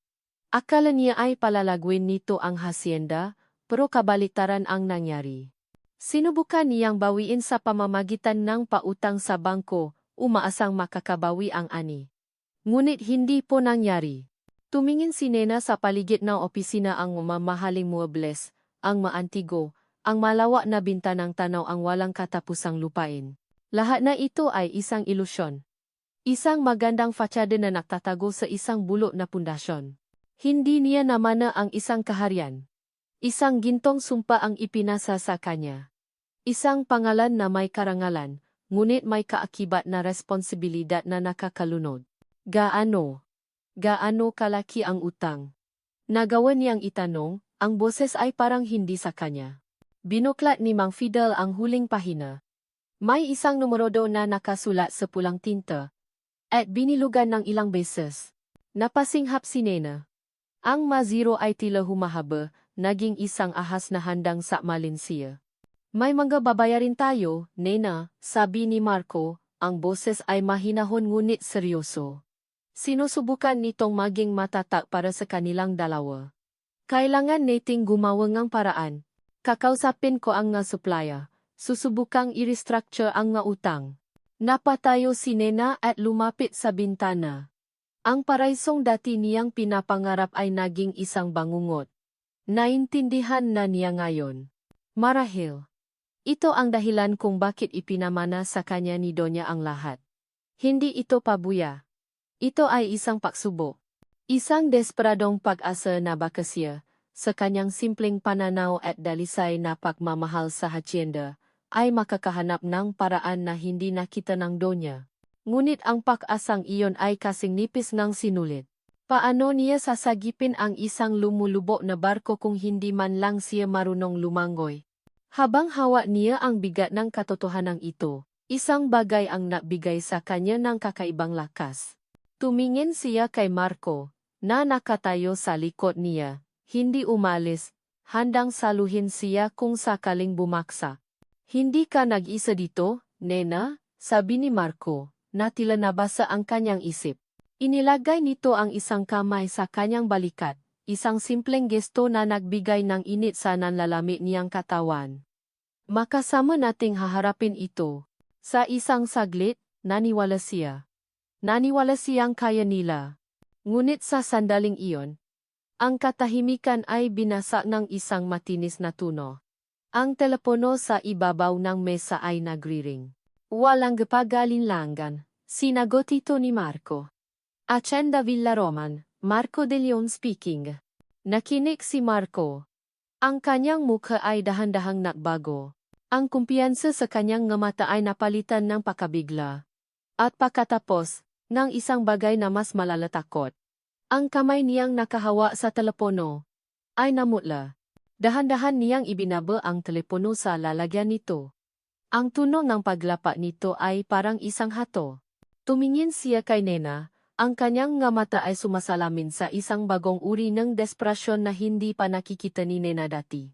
Akala niya ay palalagwin nito ang hacienda, pero kabaliktaran ang nangyari. Sinubukan niyang bawiin sa pamamagitan ng pautang sa bangko, umaasang makakabawi ang ani. Ngunit hindi po nangyari. Tumingin si Nena sa paligid ng opisina ang mamahaling muebles, ang maantigo, ang malawak na bintanang tanaw ang walang katapusang lupain. Lahat na ito ay isang ilusyon. Isang magandang fatsada na nagtatago sa isang bulok na pundasyon. Hindi niya namana ang isang kaharian. Isang gintong sumpa ang ipinasa sa kanya. Isang pangalan na may karangalan, ngunit may kaakibat na responsibilidad na nakakalunod. Gaano kalaki ang utang? Nagawa niyang itanong, ang boses ay parang hindi sa kanya. Binuklat ni Mang Fidel ang huling pahina. May isang numero doon na nakasulat sa pulang tinta, at binilugan ng ilang beses. Napasinghap si Nena. Ang ma-zero ay tila humahaba, naging isang ahas na handang sakmalin siya. May mga babayarin tayo, Nena, sabi ni Marco, ang boses ay mahinahon ngunit seryoso. Sinusubukan nitong maging matatak para sa kanilang dalawa. Kailangan nating gumawa ng paraan. Kakausapin ko ang nga supplier. Susubukang i-restructure ang nga utang. Napatayo si Nena at lumapit sa bintana. Ang paraisong dati niyang pinapangarap ay naging isang bangungot. Naintindihan na niya ngayon. Marahil. Ito ang dahilan kung bakit ipinamana sa kanya ni Donya ang lahat. Hindi ito pabuya. Ito ay isang pagsubok. Isang desperadong pag-asa na baka siya, sa kanyang simpleng pananaw at dalisay na pagmamahal sa hacienda, ay makakahanap ng paraan na hindi nakita ng Donya. Ngunit ang pag-asang iyon ay kasing nipis ng sinulit. Paano niya sasagipin ang isang lumulubo na barko kung hindi man lang siya marunong lumangoy? Habang hawak niya ang bigat ng katotohanan ito, isang bagay ang nabigay sa kanya ng kakaibang lakas. Tumingin siya kay Marco, na nakatayo sa likod niya, hindi umalis, handang saluhin siya kung sakaling bumaksak. Hindi ka nag-isa dito, Nena, sabi ni Marco, na tila nabasa ang kanyang isip. Inilagay nito ang isang kamay sa kanyang balikat, isang simpleng gesto na nagbigay ng init sa nanlalamig niyang katawan. Makasama nating haharapin ito. Sa isang saglit, naniwala siya. Naniwala siyang kaya nila. Ngunit sa sandaling iyon, ang katahimikan ay binasa ng isang matinis na tuno. Ang telepono sa ibabaw ng mesa ay nagriring. Walang gapagalinlangan, sinagot ito ni Marco. Hacienda Villaroman, Marco de Leon speaking. Nakinig si Marco. Ang kanyang mukha ay dahan-dahang nagbago. Ang kumpiyansa sa kanyang nga mata ay napalitan ng pakabigla. At pagkatapos, ng isang bagay na mas malalatakot. Ang kamay niyang nakahawa sa telepono ay namutla. Dahan-dahan niyang ibinaba ang telepono sa lalagyan nito. Ang tunog ng paglapa nito ay parang isang hato. Tumingin siya kay Nena. Ang kanyang nga mata ay sumasalamin sa isang bagong uri ng desperasyon na hindi pa nakikita ni Nena dati.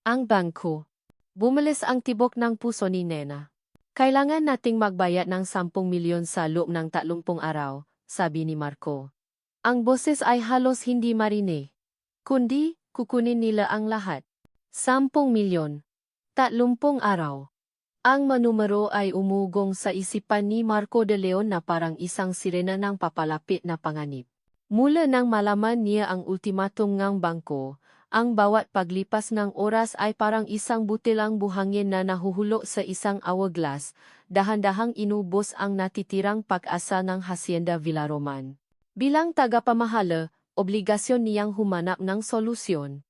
Ang bangko. Bumalis ang tibok ng puso ni Nena. Kailangan nating magbayad ng 10 milyon sa loob ng 30 araw, sabi ni Marco. Ang boses ay halos hindi marinig. Kundi, kukunin nila ang lahat. 10 milyon. 30 araw. Ang manumero ay umugong sa isipan ni Marco de Leon na parang isang sirena ng papalapit na panganib. Mula nang malaman niya ang ultimatum ng bangko, ang bawat paglipas ng oras ay parang isang butilang buhangin na nahuhulo sa isang hourglass, dahan-dahang inubos ang natitirang pag-asa ng Hacienda Villaroman. Bilang tagapamahala, obligasyon niyang humanap ng solusyon.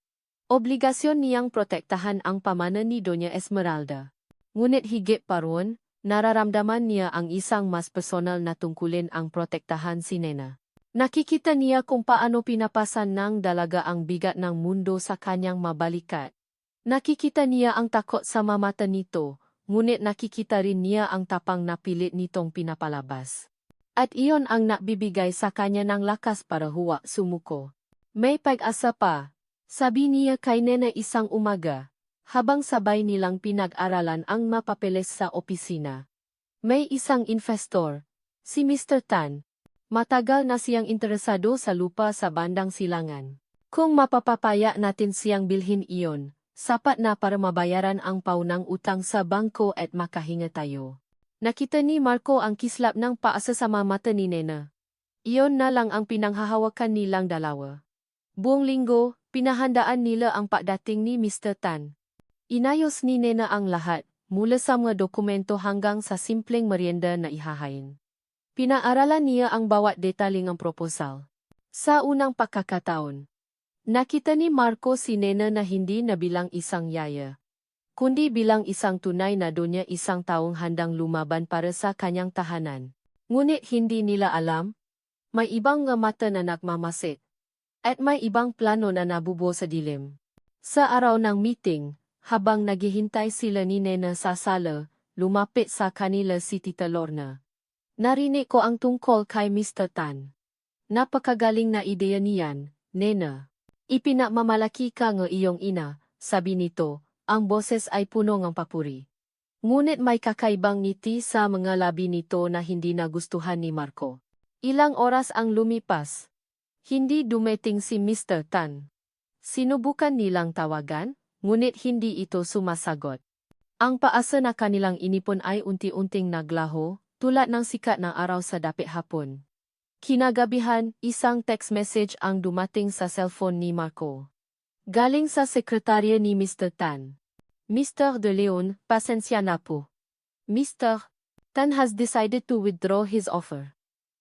Obligasyon niyang protektahan ang pamana ni Doña Esmeralda. Ngunit higit pa roon, nararamdaman niya ang isang mas personal na tungkulin ang protektahan si Nena. Nakikita niya kung paano pinapasan ng dalaga ang bigat ng mundo sa kanyang mabalikat. Nakikita niya ang takot sa mamata nito, ngunit nakikita rin niya ang tapang na pilit nitong pinapalabas. At iyon ang nabibigay sa kanya ng lakas para huwag sumuko. May pag-asa pa, sabi niya kay Nena isang umaga. Habang sabay nilang pinag-aralan ang mapapeles sa opisina. May isang investor, si Mr. Tan. Matagal na siyang interesado sa lupa sa bandang silangan. Kung mapapapaya natin siyang bilhin iyon, sapat na para mabayaran ang paunang utang sa bangko at makahinga tayo. Nakita ni Marco ang kislap ng paasa sa mata ni Nena. Iyon na lang ang pinanghahawakan nilang dalawa. Buong linggo, pinahandaan nila ang pagdating ni Mr. Tan. Inayos ni Nena ang lahat, mula sa mga dokumento hanggang sa simpleng merienda na ihahain. Pinaaralan niya ang bawat detalye ng proposal. Sa unang pagkakataon, nakita ni Marco si Nena na hindi na bilang isang yaya, kundi bilang isang tunay na donya, isang taong handang lumaban para sa kanyang tahanan. Ngunit hindi nila alam, may ibang nga mata na nagmamasid, at may ibang plano na nabubuo sa dilim. Sa araw ng meeting, habang naghihintay sila ni Nena sa sala, lumapit sa kanila si Tita Lorna. Narinig ko ang tungkol kay Mr. Tan. Napakagaling na ideya niyan, Nena. Ipinamamalaki ka ng iyong ina, sabi nito, ang boses ay puno ng papuri. Ngunit may kakaibang ngiti sa mga labi nito na hindi nagustuhan ni Marco. Ilang oras ang lumipas. Hindi dumating si Mr. Tan. Sinubukan nilang tawagan, ngunit hindi ito sumasagot. Ang paasa na kanilang inipon ay unti-unting naglaho, tulad ng sikat ng araw sa dapit hapon. Kinagabihan, isang text message ang dumating sa cellphone ni Marco. Galing sa sekretarya ni Mr. Tan. Mr. De Leon, pasensya na po. Mr. Tan has decided to withdraw his offer.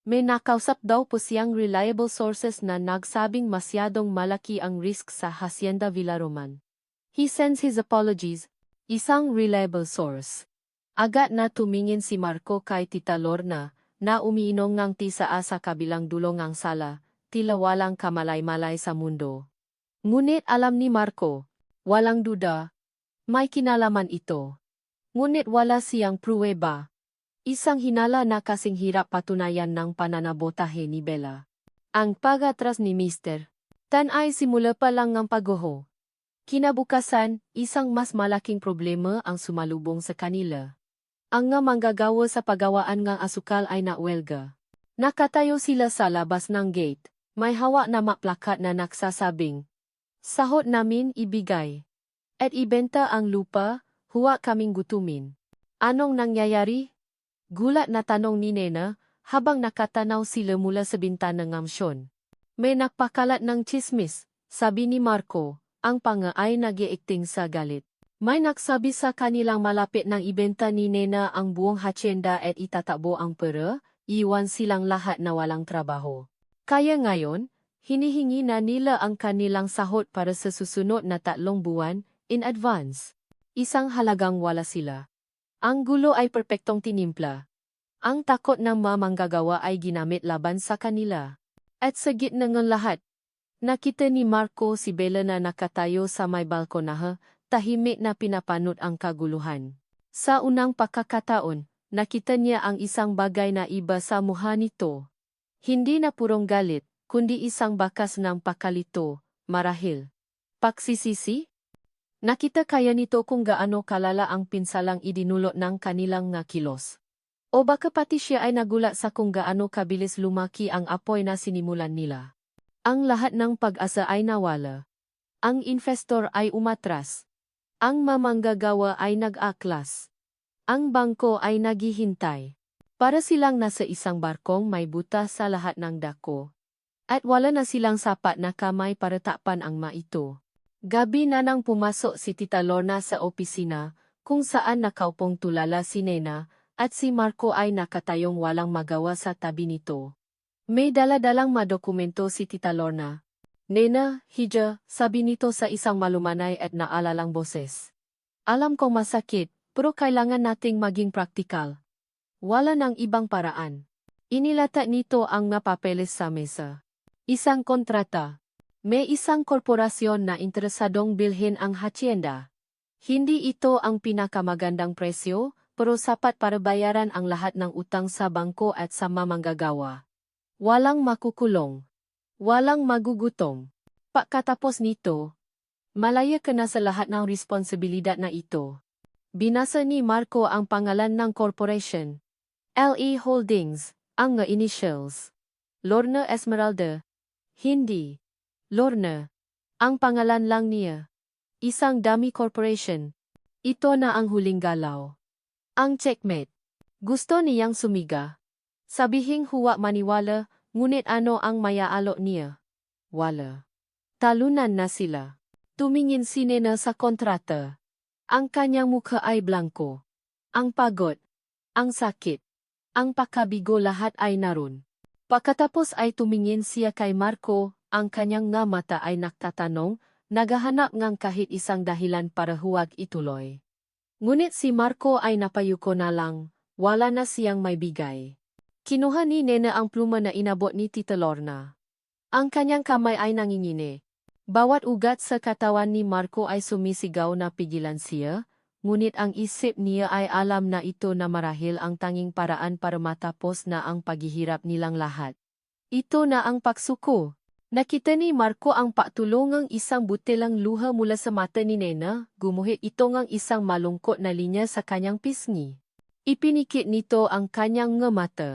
May nakausap daw po siyang reliable sources na nagsabing masyadong malaki ang risk sa Hacienda Villaroman. He sends his apologies, isang reliable source. Agad na tumingin si Marco kay Tita Lorna, na umiinom ng tisa sa kabilang dulo ng sala, tila walang kamalay-malay sa mundo. Ngunit alam ni Marco, walang duda, may kinalaman ito. Ngunit wala siyang pruweba. Isang hinala na kasing hirap patunayan ng pananabotahe ni Bella. Ang pag-atras ni Mr. Tan ay simula pa lang ng pagguho. Kinabukasan, isang mas malaking problema ang sumalubong sa kanila. Ang nga manggagawa sa paggawaan ng asukal ay nauwelga. Nakatayo sila sa labas ng gate, may hawak na maplakat na nagsasabing, "Sahod namin ibigay. At ibenta ang lupa, huwag kaming gutumin." Anong nangyayari? Gulat na tanong ni Nena, habang nakatanaw sila mula sa bintana ng mansyon. May nakpakalat ng chismis, sabi ni Marco, ang panga ay nag-iikting sa galit. May nagsabi sa kanilang malapit ng ibenta ni Nena ang buong hacienda at itatakbo ang pera, iwan silang lahat na walang trabaho. Kaya ngayon, hinihingi na nila ang kanilang sahod para sa susunod na 3 buwan, in advance. Isang halagang wala sila. Ang gulo ay perpektong tinimpla. Ang takot ng mga manggagawa ay ginamit laban sa kanila. At sa gitna ng lahat, nakita ni Marco si Bella na nakatayo sa may balkonahe, tahimik na pinapanot ang kaguluhan. Sa unang pagkakataon, nakita niya ang isang bagay na iba sa mukha nito. Hindi na purong galit, kundi isang bakas ng pakalito, marahil pagsisisi? Nakita kaya nito kung gaano kalala ang pinsalang idinulot ng kanilang nga kilos. O baka pati siya ay nagulat sa kung gaano kabilis lumaki ang apoy na sinimulan nila. Ang lahat ng pag-asa ay nawala. Ang investor ay umatras. Ang mamanggagawa ay nag-aklas. Ang bangko ay naghihintay. Para silang nasa isang barkong may butas sa lahat ng dako. At wala na silang sapat na kamay para takpan ang maito. Gabi na nang pumasok si Tita Lorna sa opisina, kung saan nakaupong tulala si Nena, at si Marco ay nakatayong walang magawa sa tabi nito. May dala-dalang madokumento si Tita Lorna. "Nena, Hija," sabi nito sa isang malumanay at naalalang boses. "Alam kong masakit, pero kailangan nating maging praktikal. Wala nang ibang paraan." Inilata nito ang mapapeles sa mesa. Isang kontrata. May isang korporasyon na interesadong bilhin ang hacienda. Hindi ito ang pinakamagandang presyo, pero sapat para bayaran ang lahat ng utang sa bangko at sa mamanggagawa. Walang makukulong. Walang magugutom. Pagkatapos nito, malaya ka na sa lahat ng responsibilidad na ito. Binasa ni Marco ang pangalan ng corporation. LE Holdings, ang nga initials. Lorna Esmeralda. Hindi. Lorna. Ang pangalan lang niya. Isang dummy corporation. Ito na ang huling galaw. Ang checkmate. Gusto niyang sumiga. Sabihing huwag maniwala, ngunit ano ang mayaalok niya? Wala. Talunan na sila. Tumingin si Nena sa kontrata. Ang kanyang mukha ay blanko. Ang pagod. Ang sakit. Ang pakabigo lahat ay naroon. Pagkatapos ay tumingin siya kay Marco, ang kanyang nga mata ay nagtatanong, naghahanap ng kahit isang dahilan para huwag ituloy. Ngunit si Marco ay napayuko na lang, wala na siyang may bigay. Kinuha ni Nena ang pluma na inabot ni Tita Lorna. Ang kanyang kamay ay nangingini. Bawat ugat sa katawan ni Marco ay sumisigaw na pigilan siya, ngunit ang isip niya ay alam na ito na marahil ang tanging paraan para matapos na ang paghihirap nilang lahat. Ito na ang pagsuko. Nakita ni Marco ang patulungang isang butilang luha mula sa mata ni Nena, gumuhit ito ngang isang malungkot na linya sa kanyang pisngi. Ipinikit nito ang kanyang nga mata,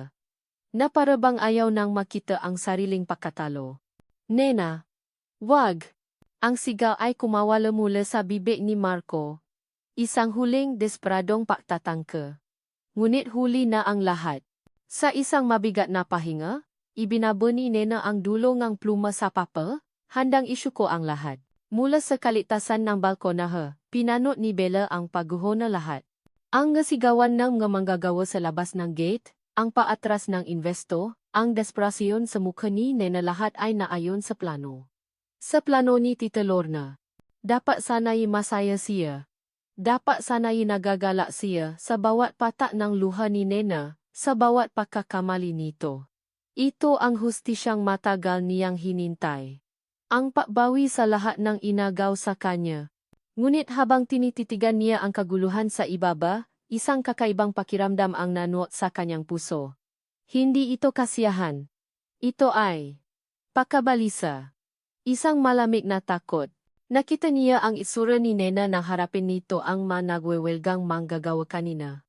na para bang ayaw nang makita ang sariling pagkatalo. "Nena, wag!" Ang sigaw ay kumawala mula sa bibig ni Marco. Isang huling desperadong pagtatangka. Ngunit huli na ang lahat. Sa isang mabigat na pahinga, ibinabo ni Nena ang dulo ng pluma sa papel, handang isuko ang lahat. Mula sa kalitasan ng balkonahe, pinanot ni Bella ang pagguho na lahat. Ang ngasigawan ng mga manggagawa sa labas ng gate, ang paatras ng investo, ang desperasyon sa mukha ni Nena, lahat ay naayon sa plano. Sa plano ni Tita Lorna, dapat sana'y masaya siya. Dapat sana'y nagagala siya sa bawat patak ng luha ni Nena, sa bawat pagkakamali nito. Ito ang hustisyang matagal niyang hinintay. Ang pabawi sa lahat ng inagaw sa kanya. Ngunit habang tinititigan niya ang kaguluhan sa ibaba, isang kakaibang pakiramdam ang nanuot sa kanyang puso. Hindi ito kasiyahan. Ito ay pakabalisa. Isang malamig na takot. Nakita niya ang itsura ni Nena nang harapin nito ang managwewelgang manggagawa kanina.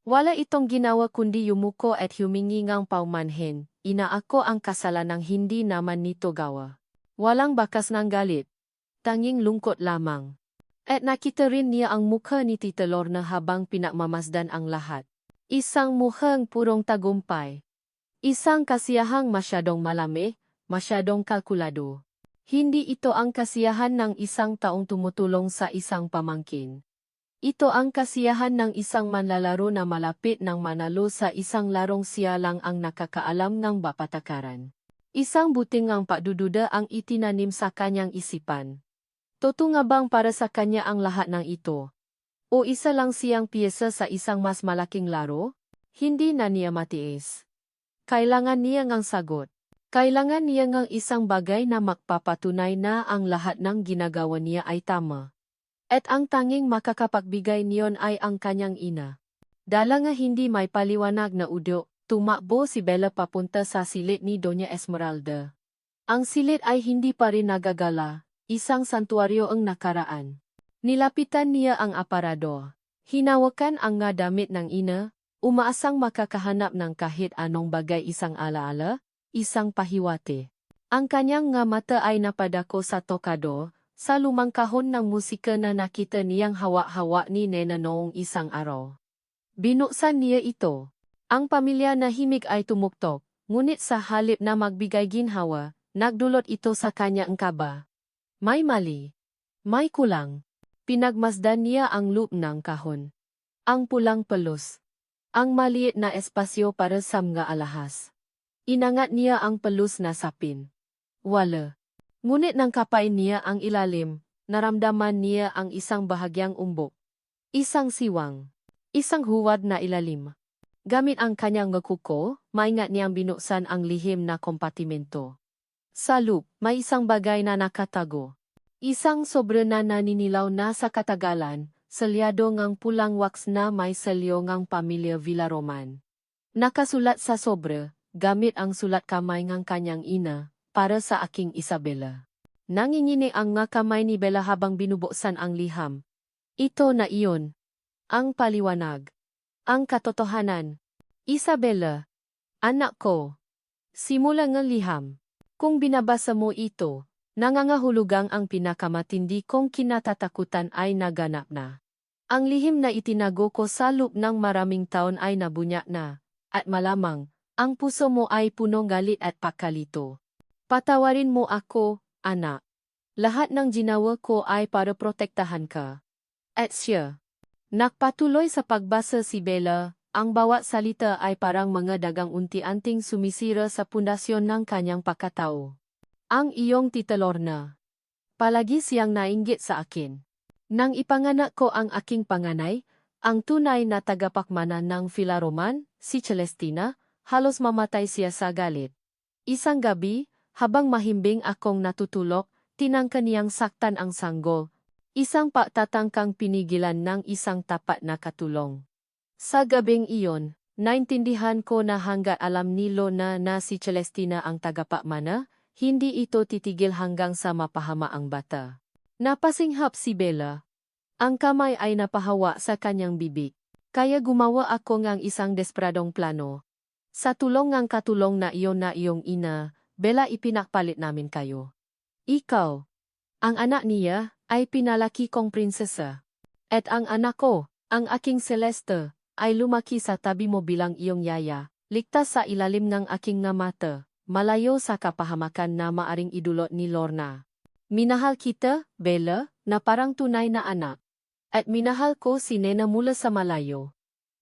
Wala itong ginawa kundi yumuko at humingi ngang paumanhin. Inaako ang kasalanang hindi naman nito gawa. Walang bakas ng galit. Tanging lungkot lamang. At nakita rin niya ang mukha ni Tita Lorna habang pinagmamasdan ang lahat. Isang mukhang purong tagumpay. Isang kasiyahang masyadong malami, masyadong kalkulado. Hindi ito ang kasiyahan ng isang taong tumutulong sa isang pamangkin. Ito ang kasiyahan ng isang manlalaro na malapit ng manalo sa isang larong siya lang ang nakakaalam ng bapatakaran. Isang butingang padududa ang itinanim sa kanyang isipan. Totoo nga bang para sa kanya ang lahat ng ito? O isa lang siyang piyesa sa isang mas malaking laro? Hindi na niya matiis. Kailangan niya ngang sagot. Kailangan niya ngang isang bagay na magpapatunay na ang lahat ng ginagawa niya ay tama. At ang tanging makakapagbigay niyon ay ang kanyang ina. Dala nga hindi may paliwanag na udo, tumakbo si Bella papunta sa silid ni Doña Esmeralda. Ang silid ay hindi pa rin nagagala, isang santuaryo ang nakaraan. Nilapitan niya ang aparador. Hinawakan ang nga damit ng ina, umaasang makakahanap ng kahit anong bagay, isang alaala, isang pahiwati. Ang kanyang nga mata ay napadako sa tokado, sa lumang kahon ng musika na nakita niyang hawa-hawa ni Nena noong isang araw. Binuksan niya ito. Ang pamilya na himig ay tumuktok, ngunit sa halip na magbigay ginhawa, nagdulot ito sa kanyang kaba. May mali. May kulang. Pinagmasdan niya ang loob ng kahon. Ang pulang pelos. Ang maliit na espasyo para sa mga alahas. Inangat niya ang pelus na sapin. Wala. Ngunit nang kapain niya ang ilalim, naramdaman niya ang isang bahagyang umbok. Isang siwang. Isang huwad na ilalim. Gamit ang kanyang kuko, maingat niyang binuksan ang lihim na kompartimento. Sa loob, may isang bagay na nakatago. Isang sobre na naninilaw na sa katagalan, selyado ngang pulang wax na may selyo ngang pamilya Villaroman. Nakasulat sa sobre, gamit ang sulat kamay ngang kanyang ina, para sa aking Isabela. Nanginginig ang nga kamay ni Bella habang binubuksan ang liham. Ito na iyon. Ang paliwanag. Ang katotohanan. Isabela. Anak ko. Simula ng liham. Kung binabasa mo ito, nangangahulugang ang pinakamatindi kong kinatatakutan ay naganap na. Ang lihim na itinago ko sa loob ng maraming taon ay nabunyak na, at malamang, ang puso mo ay punong galit at pakalito. Patawarin mo ako, anak. Lahat ng ginawa ko ay para protektahan ka. At siya. Nagpatuloy sa pagbasa si Bella, ang bawat salita ay parang mga dagang unti-anting sumisira sa pundasyon ng kanyang pagkatao. Ang iyong Tita Lorna. Palagi siyang nainggit sa akin. Nang ipanganak ko ang aking panganay, ang tunay na tagapakmana ng Villaroman, si Celestina, halos mamatay siya sa galit. Isang gabi, habang mahimbing akong natutulog, tinangka niyang saktan ang sanggol. Isang pagtatangkang pinigilan ng isang tapat na katulong. Sa gabing iyon, naintindihan ko na hanggat alam ni Lorna na si Celestina ang tagapakmana, hindi ito titigil hanggang sa mapahama ang bata. Napasinghap si Bella. Ang kamay ay napahawa sa kanyang bibig. Kaya gumawa ako ng isang desperadong plano. Sa tulong ng katulong na iyong ina, Bella, ipinakpalit namin kayo. Ikaw, ang anak niya, ay pinalaki kong prinsesa. At ang anak ko, ang aking Celeste, ay lumaki sa tabi mo bilang iyong yaya, ligtas sa ilalim ng aking nga mata, malayo sa kapahamakan na maaring idulot ni Lorna. Minahal kita, Bella, na parang tunay na anak. At minahal ko si Nena mula sa malayo.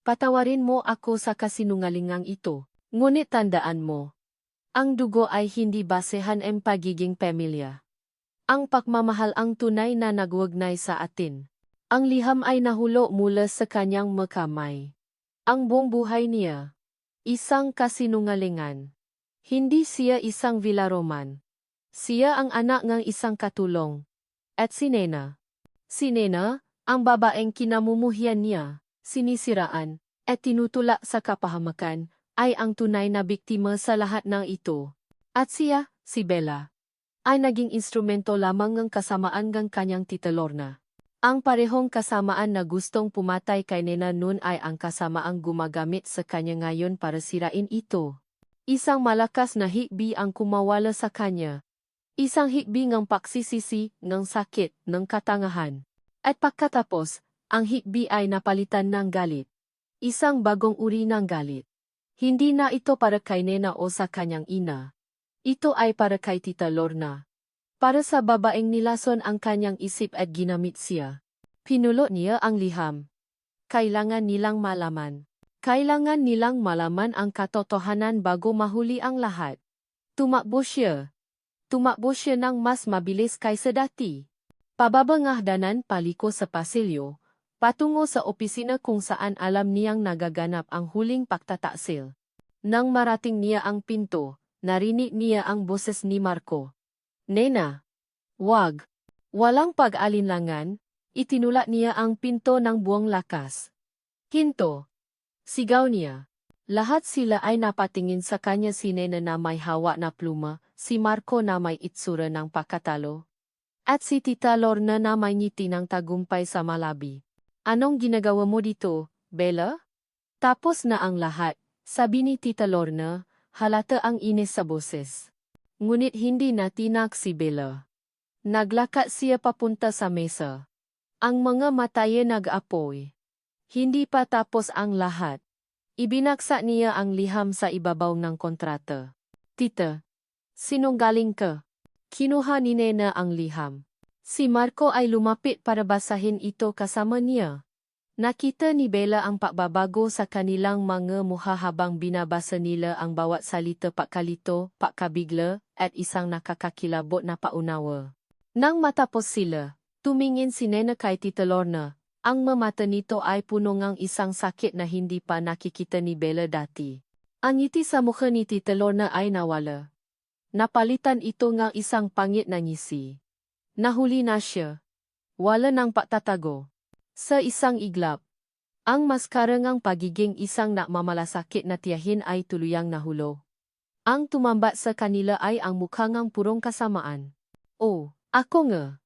Patawarin mo ako sa kasinungalingang ito, ngunit tandaan mo. Ang dugo ay hindi basehan ng pagiging pamilya. Ang pagmamahal ang tunay na nagwagnay sa atin. Ang liham ay nahulo mula sa kanyang makamay. Ang buong buhay niya. Isang kasinungalingan. Hindi siya isang Villaroman. Siya ang anak ng isang katulong. At si Nena. Si Nena, ang babaeng kinamumuhian niya, sinisiraan, at tinutulak sa kapahamakan, ay ang tunay na biktima sa lahat ng ito. At siya, si Bella, ay naging instrumento lamang ng kasamaan ng kanyang tita Lorna. Ang parehong kasamaan na gustong pumatay kay Nena noon ay ang kasamaang gumagamit sa kanya ngayon para sirain ito. Isang malakas na hikbi ang kumawala sa kanya. Isang hikbi ng paksisisi, ng sakit, ng katangahan. At pagkatapos, ang hikbi ay napalitan ng galit. Isang bagong uri ng galit. Hindi na ito para kay Nena o sa kanyang ina. Ito ay para kay Tita Lorna. Para sa babaeng nilason ang kanyang isip at ginamit siya. Pinulot niya ang liham. Kailangan nilang malaman. Kailangan nilang malaman ang katotohanan bago mahuli ang lahat. Tumakbo siya. Tumakbo siya ng mas mabilis kaysa dati. Pababangahdanan paliko sa pasilyo, patungo sa opisina kung saan alam niyang nagaganap ang huling pagtataksil. Nang marating niya ang pinto, narinig niya ang boses ni Marco. Nena! Wag! Walang pag-alinlangan, itinulak niya ang pinto ng buong lakas. Hinto! Sigaw niya. Lahat sila ay napatingin sa kanya, si Nena na may hawak na pluma, si Marco na may itsura ng pakatalo, at si Tita Lorna na may ngiti ng tagumpay sa malabi. Anong ginagawa mo dito, Bella? Tapos na ang lahat, sabi ni Tita Lorna, halata ang inis sa boses. Ngunit hindi natinak si Bella. Naglakad siya papunta sa mesa. Ang mga mata'y nag-apoy. Hindi pa tapos ang lahat. Ibinagsak niya ang liham sa ibabaw ng kontrata. Tita, sinunggaling ka? Kinuha ni Nena ang liham. Si Marco ay lumapit para basahin ito kasama niya. Nakita ni Bella ang pagbabago sa kanilang mga mukha habang binabasa nila ang bawat salita, pagkalito, pagkabigla, at isang nakakakilabot na paunawa. Nang matapos sila, tumingin si Nena kay Tita Lorna. Ang mata nito ay puno ng isang sakit na hindi pa nakikita ni Bella dati. Ang ngiti sa mukha ni Tita Lorna ay nawala. Napalitan ito ng isang pangit na ngisi. Nahuli na siya. Wala nang pagtatago. Sa isang iglap, ang maskara ng pagiging isang nakmamalasakit na tiyahin ay tuluyang nahulo. Ang tumambat sa kanila ay ang mukha ng purong kasamaan. Oh, ako nga!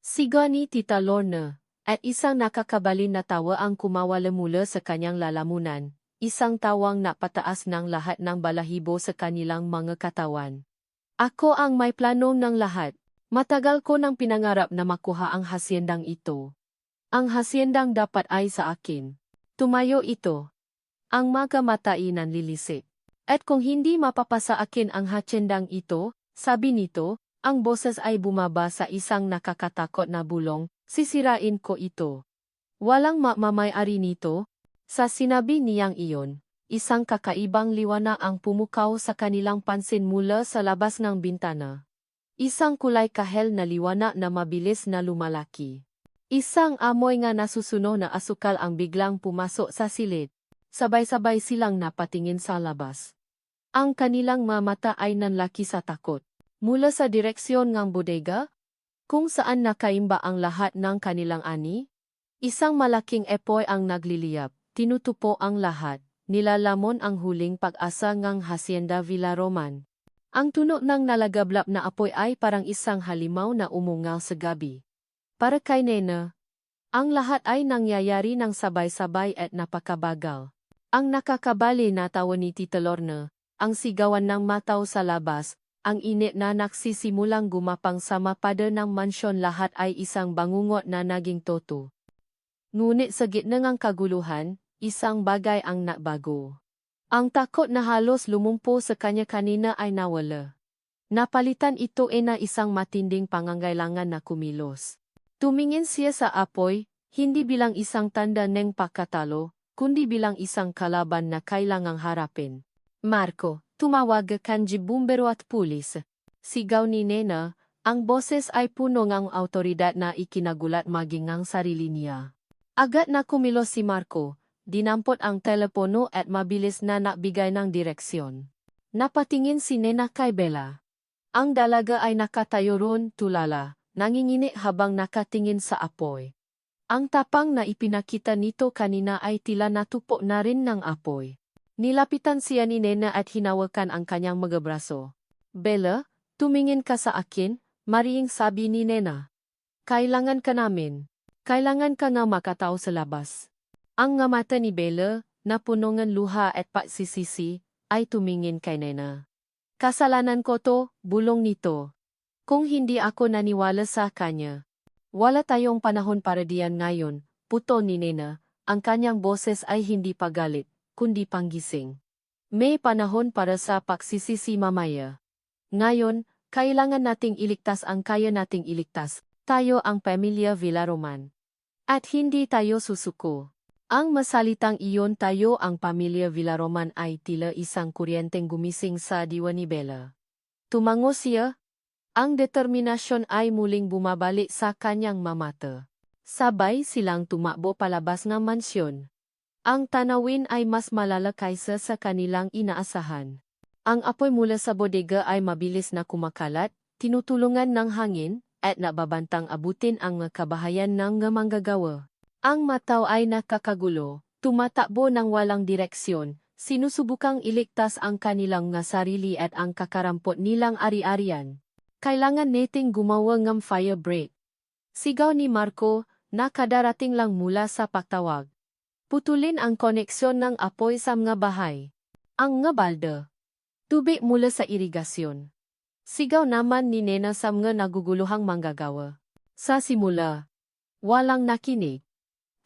Sigaw ni Tita Lorna. At isang nakakabalin na tawa ang kumawala mula sa kanyang lalamunan, isang tawang napataas ng lahat ng balahibo sa kanilang mga katawan. Ako ang may plano ng lahat. Matagal ko nang pinangarap na makuha ang hasyendang ito. Ang hasyendang dapat ay sa akin. Tumayo ito. Ang mga matai nanlilisik. At kung hindi mapapasa akin ang hasyendang ito, sabi nito, ang boses ay bumaba sa isang nakakatakot na bulong, sisirain ko ito. Walang mamay-ari nito. Sa sinabi niyang iyon, isang kakaibang liwanag ang pumukaw sa kanilang pansin mula sa labas ng bintana. Isang kulay kahel na liwanag na mabilis na lumalaki. Isang amoy nga nasusuno na asukal ang biglang pumasok sa silid. Sabay-sabay silang napatingin sa labas. Ang kanilang mata ay nanlaki sa takot. Mula sa direksyon ng bodega, kung saan nakaimba ang lahat ng kanilang ani, isang malaking epoy ang nagliliyab, tinutupo ang lahat, nilalamon ang huling pag-asa ng Hacienda Villaroman. Ang tunog ng nalagablap na apoy ay parang isang halimaw na umungal sa gabi. Para kay Nena, ang lahat ay nangyayari ng sabay-sabay at napakabagal. Ang nakakabali na tawa ni Tita Lorna, ang sigawan ng mataw sa labas, ang init na nagsisimulang gumapang sa mapada ng mansyon, lahat ay isang bangungot na naging toto. Ngunit sa gitna ng kaguluhan, isang bagay ang nabago. Ang takot na halos lumumpo sa kanya kanina ay nawala. Napalitan ito na isang matinding pangangailangan na kumilos. Tumingin siya sa apoy, hindi bilang isang tanda ng pagkatalo, kundi bilang isang kalaban na kailangang harapin. Marco, tumawag kanji bumbero at pulis. Sigaw ni Nena, ang boses ay puno ng autoridad na ikinagulat maging ang sarili niya. Agad na kumilos si Marco, dinampot ang telepono at mabilis na nagbigay ng direksyon. Napatingin si Nena kay Bella. Ang dalaga ay nakatayo roon tulala, nangingini habang nakatingin sa apoy. Ang tapang na ipinakita nito kanina ay tila natupo na rin ng apoy. Nilapitan siya ni Nena at hinawakan ang kanyang mga braso. Bella, tumingin ka sa akin, mariing sabi ni Nena. Kailangan ka namin. Kailangan ka nga makatao sa labas. Ang nga mata ni Bella, na puno ng luha at pagsisisi, ay tumingin kay Nena. Kasalanan ko to, bulong nito. Kung hindi ako naniwala sa kanya. Wala tayong panahon para diyan ngayon, puto ni Nena, ang kanyang boses ay hindi pagalit, kundi panggising. May panahon para sa pagsisisi mamaya. Ngayon, kailangan nating iligtas ang kaya nating iligtas. Tayo ang pamilya Villaroman. At hindi tayo susuko. Ang masalitang iyon tayo ang pamilya Villaroman ay tila isang kuryenteng gumising sa diwa ni Bella. Tumango siya. Ang determinasyon ay muling bumabalik sa kanyang mamata. Sabay silang tumakbo palabas ng mansyon. Ang tanawin ay mas malala kaysa sa kanilang inaasahan. Ang apoy mula sa bodega ay mabilis na kumakalat, tinutulungan ng hangin, at nababantang abutin ang kabahayan ng manggagawa. Ang mataw ay nakakagulo, tumatakbo ng walang direksyon, sinusubukang iligtas ang kanilang nga sarili at ang kakarampot nilang ari-arian. Kailangan nating gumawa ng fire break. Sigaw ni Marco, na kadarating lang mula sa pagtawag. Putulin ang koneksyon ng apoy sa mga bahay. Ang nga balde. Tubig mula sa irigasyon. Sigaw naman ni Nena sa mga naguguluhang manggagawa. Sa simula, walang nakinig.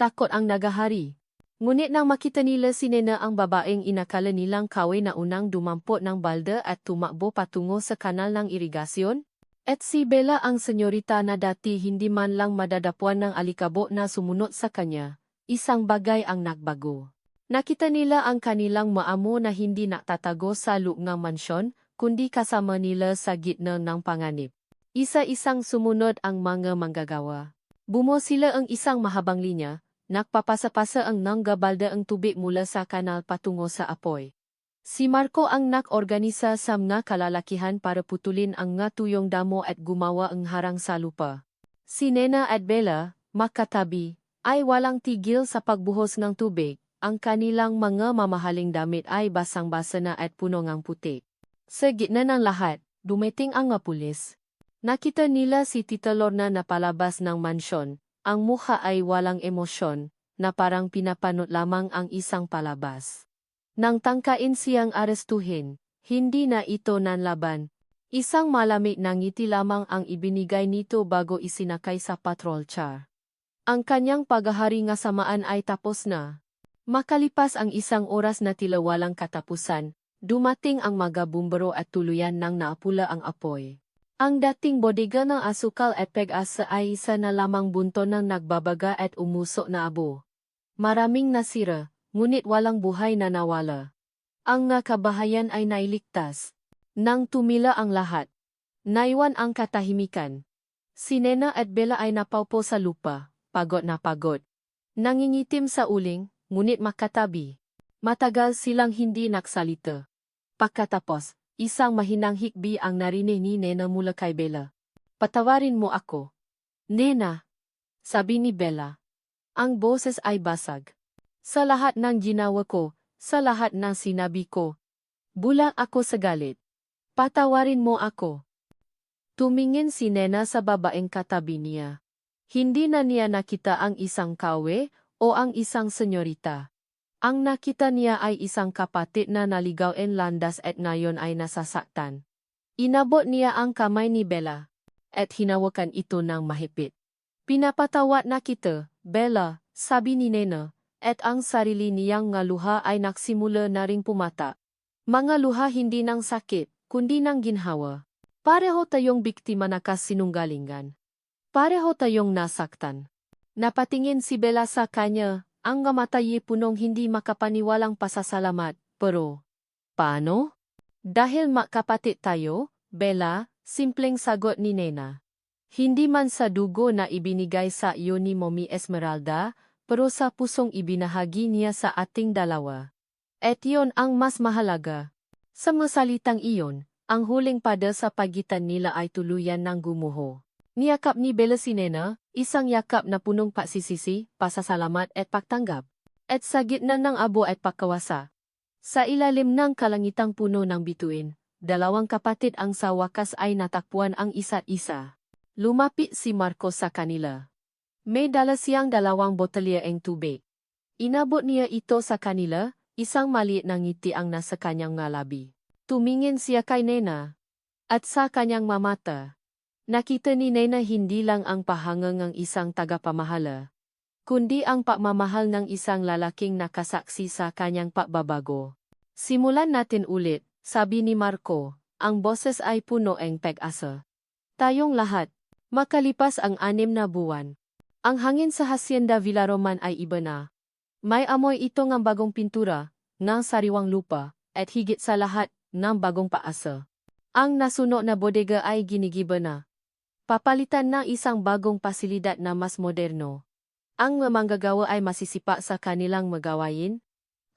Takot ang nagahari. Ngunit nang makita nila si Nena ang babaeng inakala nilang kawe na unang dumampot ng balde at tumakbo patungo sa kanal ng irigasyon, at si Bella ang senyorita na dati hindi man lang madadapuan ng alikabok na sumunod sa kanya, isang bagay ang nagbago. Nakita nila ang kanilang maamo na hindi nakatatago sa loob ng mansyon, kundi kasama nila sa gitna ng panganib. Isa-isang sumunod ang mga manggagawa. Bumuo sila ang isang mahabang linya, nakpapasa-pasa ang nanggabalda ang tubig mula sa kanal patungo sa apoy. Si Marco ang nak-organisa sa mga kalalakihan para putulin ang nga tuyong damo at gumawa ang harang sa lupa. Si Nena at Bella, makatabi, ay walang tigil sa pagbuhos ng tubig. Ang kanilang mga mamahaling damit ay basang-basa na at puno ng putik. Sa gitna ng lahat, dumating ang mga pulis. Nakita nila si Tita Lorna na palabas ng mansyon. Ang mukha ay walang emosyon, na parang pinapanot lamang ang isang palabas. Nang tangkain siyang arestuhin, hindi na ito nanlaban. Isang malamig na ngiti lamang ang ibinigay nito bago isinakay sa patrol car. Ang kanyang paghahari nga samaan ay tapos na. Makalipas ang isang oras na tila walang katapusan, dumating ang mga bumbero at tuluyan nang naapula ang apoy. Ang dating bodega ng asukal at peg-asa ay isa na lamang bunto ng nagbabaga at umusok na abo. Maraming nasira, ngunit walang buhay na nawala. Ang nga kabahayan ay nailigtas. Nang tumila ang lahat, naiwan ang katahimikan. Si Nena at Bella ay napaupo sa lupa, pagod na pagod. Nangingitim sa uling, ngunit makatabi. Matagal silang hindi nagsalita. Pagkatapos, isang mahinang hikbi ang narinig ni Nena mula kay Bella. Patawarin mo ako. Nena, sabi ni Bella. Ang boses ay basag. Sa lahat ng ginawa ko, sa lahat ng sinabi ko. Bulag ako sa galit. Patawarin mo ako. Tumingin si Nena sa babaeng katabi niya. Hindi na niya nakita ang isang kawe o ang isang senyorita. Ang nakita niya ay isang kapatid na naligaw en landas at ngayon ay nasasaktan. Inabot niya ang kamay ni Bella at hinawakan ito ng mahigpit. Pinapatawad na kita, Bella, sabi ni Nena, at ang sarili niyang nga luha ay nagsimula na ring pumata. Mga luha hindi ng sakit, kundi ng ginhawa. Pareho tayong biktima na kasinunggalingan. Pareho tayong nasaktan. Napatingin si Bella sa kanya. Ang nga mata'y punong hindi makapaniwalang pasasalamat, pero, paano? Dahil makapatid tayo, Bella, simpleng sagot ni Nena. Hindi man sa dugo na ibinigay sa iyo ni Mommy Esmeralda, pero sa pusong ibinahagi niya sa ating dalawa. At yon ang mas mahalaga. Sa mga salitang iyon, ang huling pada sa pagitan nila ay tuluyan ng gumuho. Niyakap ni Bella si Nena, isang yakap na punong pagsisisi, pasasalamat at pagtanggap. At sa gitna ng abo at pagkawasa. Sa ilalim ng kalangitang puno ng bituin, dalawang kapatid ang sa wakas ay natakpuan ang isa't isa. Lumapit si Marco sa kanila. May dala siyang 2 botelya ng tubig. Inabot niya ito sa kanila, isang maliit na ngiti ang nasa kanyang ngalabi. Tumingin siya kay Nena. At sa kanyang mamata. Nakita ni Nena hindi lang ang pahangang ng isang tagapamahala, kundi ang pagmamahal ng isang lalaking nakasaksi sa kanyang pagbabago. Simulan natin ulit, sabi ni Marco, ang boses ay puno ng pag-asa. Tayong lahat. Makalipas ang 6 na buwan. Ang hangin sa Hacienda Villaroman ay iba na. May amoy ito ng bagong pintura, ng sariwang lupa, at higit sa lahat, ng bagong paasa. Ang nasuno na bodega ay ginigiba na. Papalitan ng isang bagong pasilidad na mas moderno. Ang mga manggagawa ay masisipa sa kanilang magawain.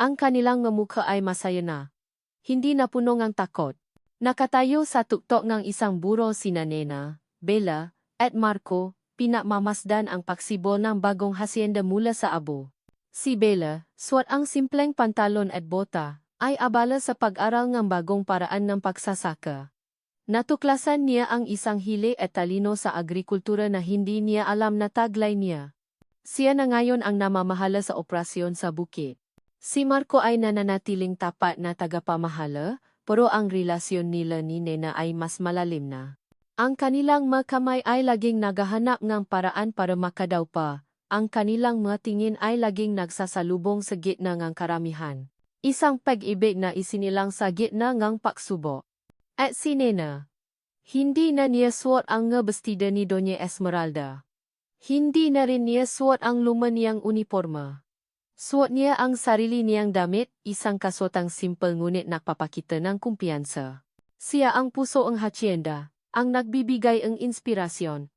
Ang kanilang mga mukha ay masaya na. Hindi na puno ng takot. Nakatayo sa tuktok ng isang buro sina Nena, Bella, at Marco, pinakmamasdan ang pagsibol ng bagong hacienda mula sa abo. Si Bella, suot ang simpleng pantalon at bota, ay abala sa pag-aral ng bagong paraan ng pagsasaka. Natuklasan niya ang isang hili at talino sa agrikultura na hindi niya alam na taglay niya. Siya na ngayon ang namamahala sa operasyon sa bukid. Si Marco ay nananatiling tapat na tagapamahala, pero ang relasyon nila ni Nena ay mas malalim na. Ang kanilang mga kamay ay laging naghahanap ng paraan para makadaw pa. Ang kanilang mga tingin ay laging nagsasalubong sa gitna ng karamihan. Isang pag-ibig na isinilang sa gitna ng pagsubok. At si Nena, hindi na niya suot ang bestida ni Doña Esmeralda. Hindi na rin niya suot ang luma niyang uniforma. Suot niya ang sarili niyang damit, isang kasotang simple ngunit nagpapakita ng kumpiyansa. Siya ang puso ng hacienda, ang nagbibigay ng inspirasyon,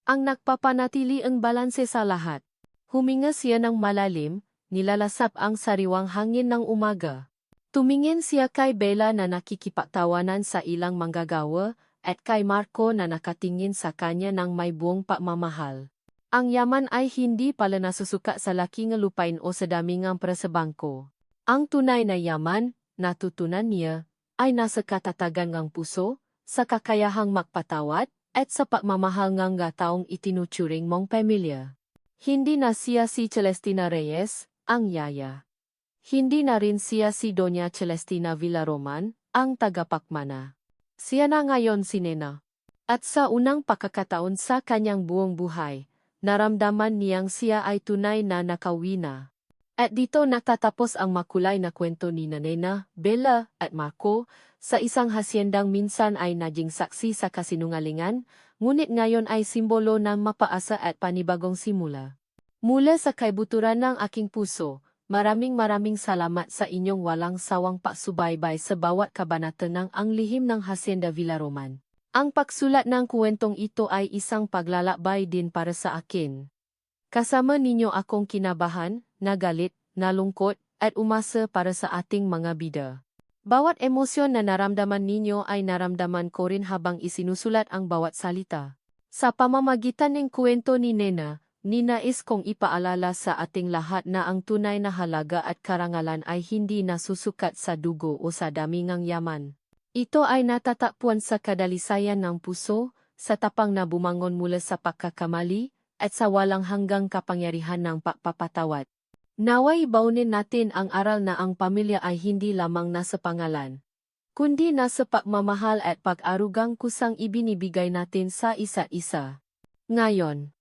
ang nagpapanatili ang balanse sa lahat. Huminga siya ng malalim, nilalasap ang sariwang hangin ng umaga. Tumingin siya kay Bella na nakikipagtawanan sa ilang manggagawa, at kay Marco na nakatingin sa kanya ng may buong pagmamahal. Ang yaman ay hindi pala nasusuka sa laking lupain o sa daming para sa bangko. Ang tunay na yaman, natutunan niya, ay nasa katatagan ng puso, sa kakayahang magpatawad, at sa pagmamahal ng taong itinuturing mong pamilya. Hindi na siya si Celestina Reyes, ang yaya. Hindi na rin siya si Doña Celestina Villaroman, ang tagapakmana. Siya na ngayon si Nena. At sa unang pagkakataon sa kanyang buong buhay, naramdaman niyang siya ay tunay na nakauwi na. At dito natatapos ang makulay na kwento ni Nena, Bella, at Marco, sa isang haciendang minsan ay naging saksi sa kasinungalingan, ngunit ngayon ay simbolo ng mapaasa at panibagong simula. Mula sa kaibuturan ng aking puso, maraming salamat sa inyong walang sawang pagsubaybay sa bawat kabanata ng Ang Lihim ng Hacienda Villaroman. Ang pagsulat ng kwentong ito ay isang paglalakbay din para sa akin. Kasama ninyo akong kinabahan, nagalit, nalungkot, at umasa para sa ating mga bida. Bawat emosyon na naramdaman ninyo ay naramdaman ko rin habang isinusulat ang bawat salita. Sa pamamagitan ng kwento ni Nena, ninais kong ipaalala sa ating lahat na ang tunay na halaga at karangalan ay hindi nasusukat sa dugo o sa dami ng yaman. Ito ay natatakpuan sa kadalisayan ng puso, sa tapang na bumangon mula sa pagkakamali, at sa walang hanggang kapangyarihan ng pagpapatawad. Naway baunin natin ang aral na ang pamilya ay hindi lamang nasa pangalan, kundi nasa pagmamahal at pag-arugang kusang ibinibigay natin sa isa't isa. Ngayon,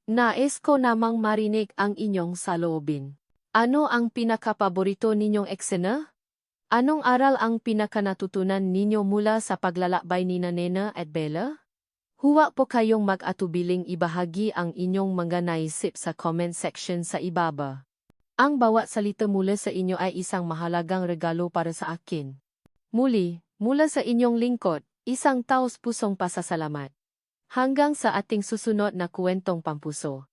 nais ko namang marinig ang inyong saloobin. Ano ang pinakapaborito ninyong eksena? Anong aral ang pinakanatutunan ninyo mula sa paglalakbay ni Nena at Bella? Huwag po kayong mag-atubiling ibahagi ang inyong mga naisip sa comment section sa ibaba. Ang bawat salita mula sa inyo ay isang mahalagang regalo para sa akin. Muli, mula sa inyong lingkod, isang taos-pusong pasasalamat. Hanggang sa ating susunod na kwentong pampuso.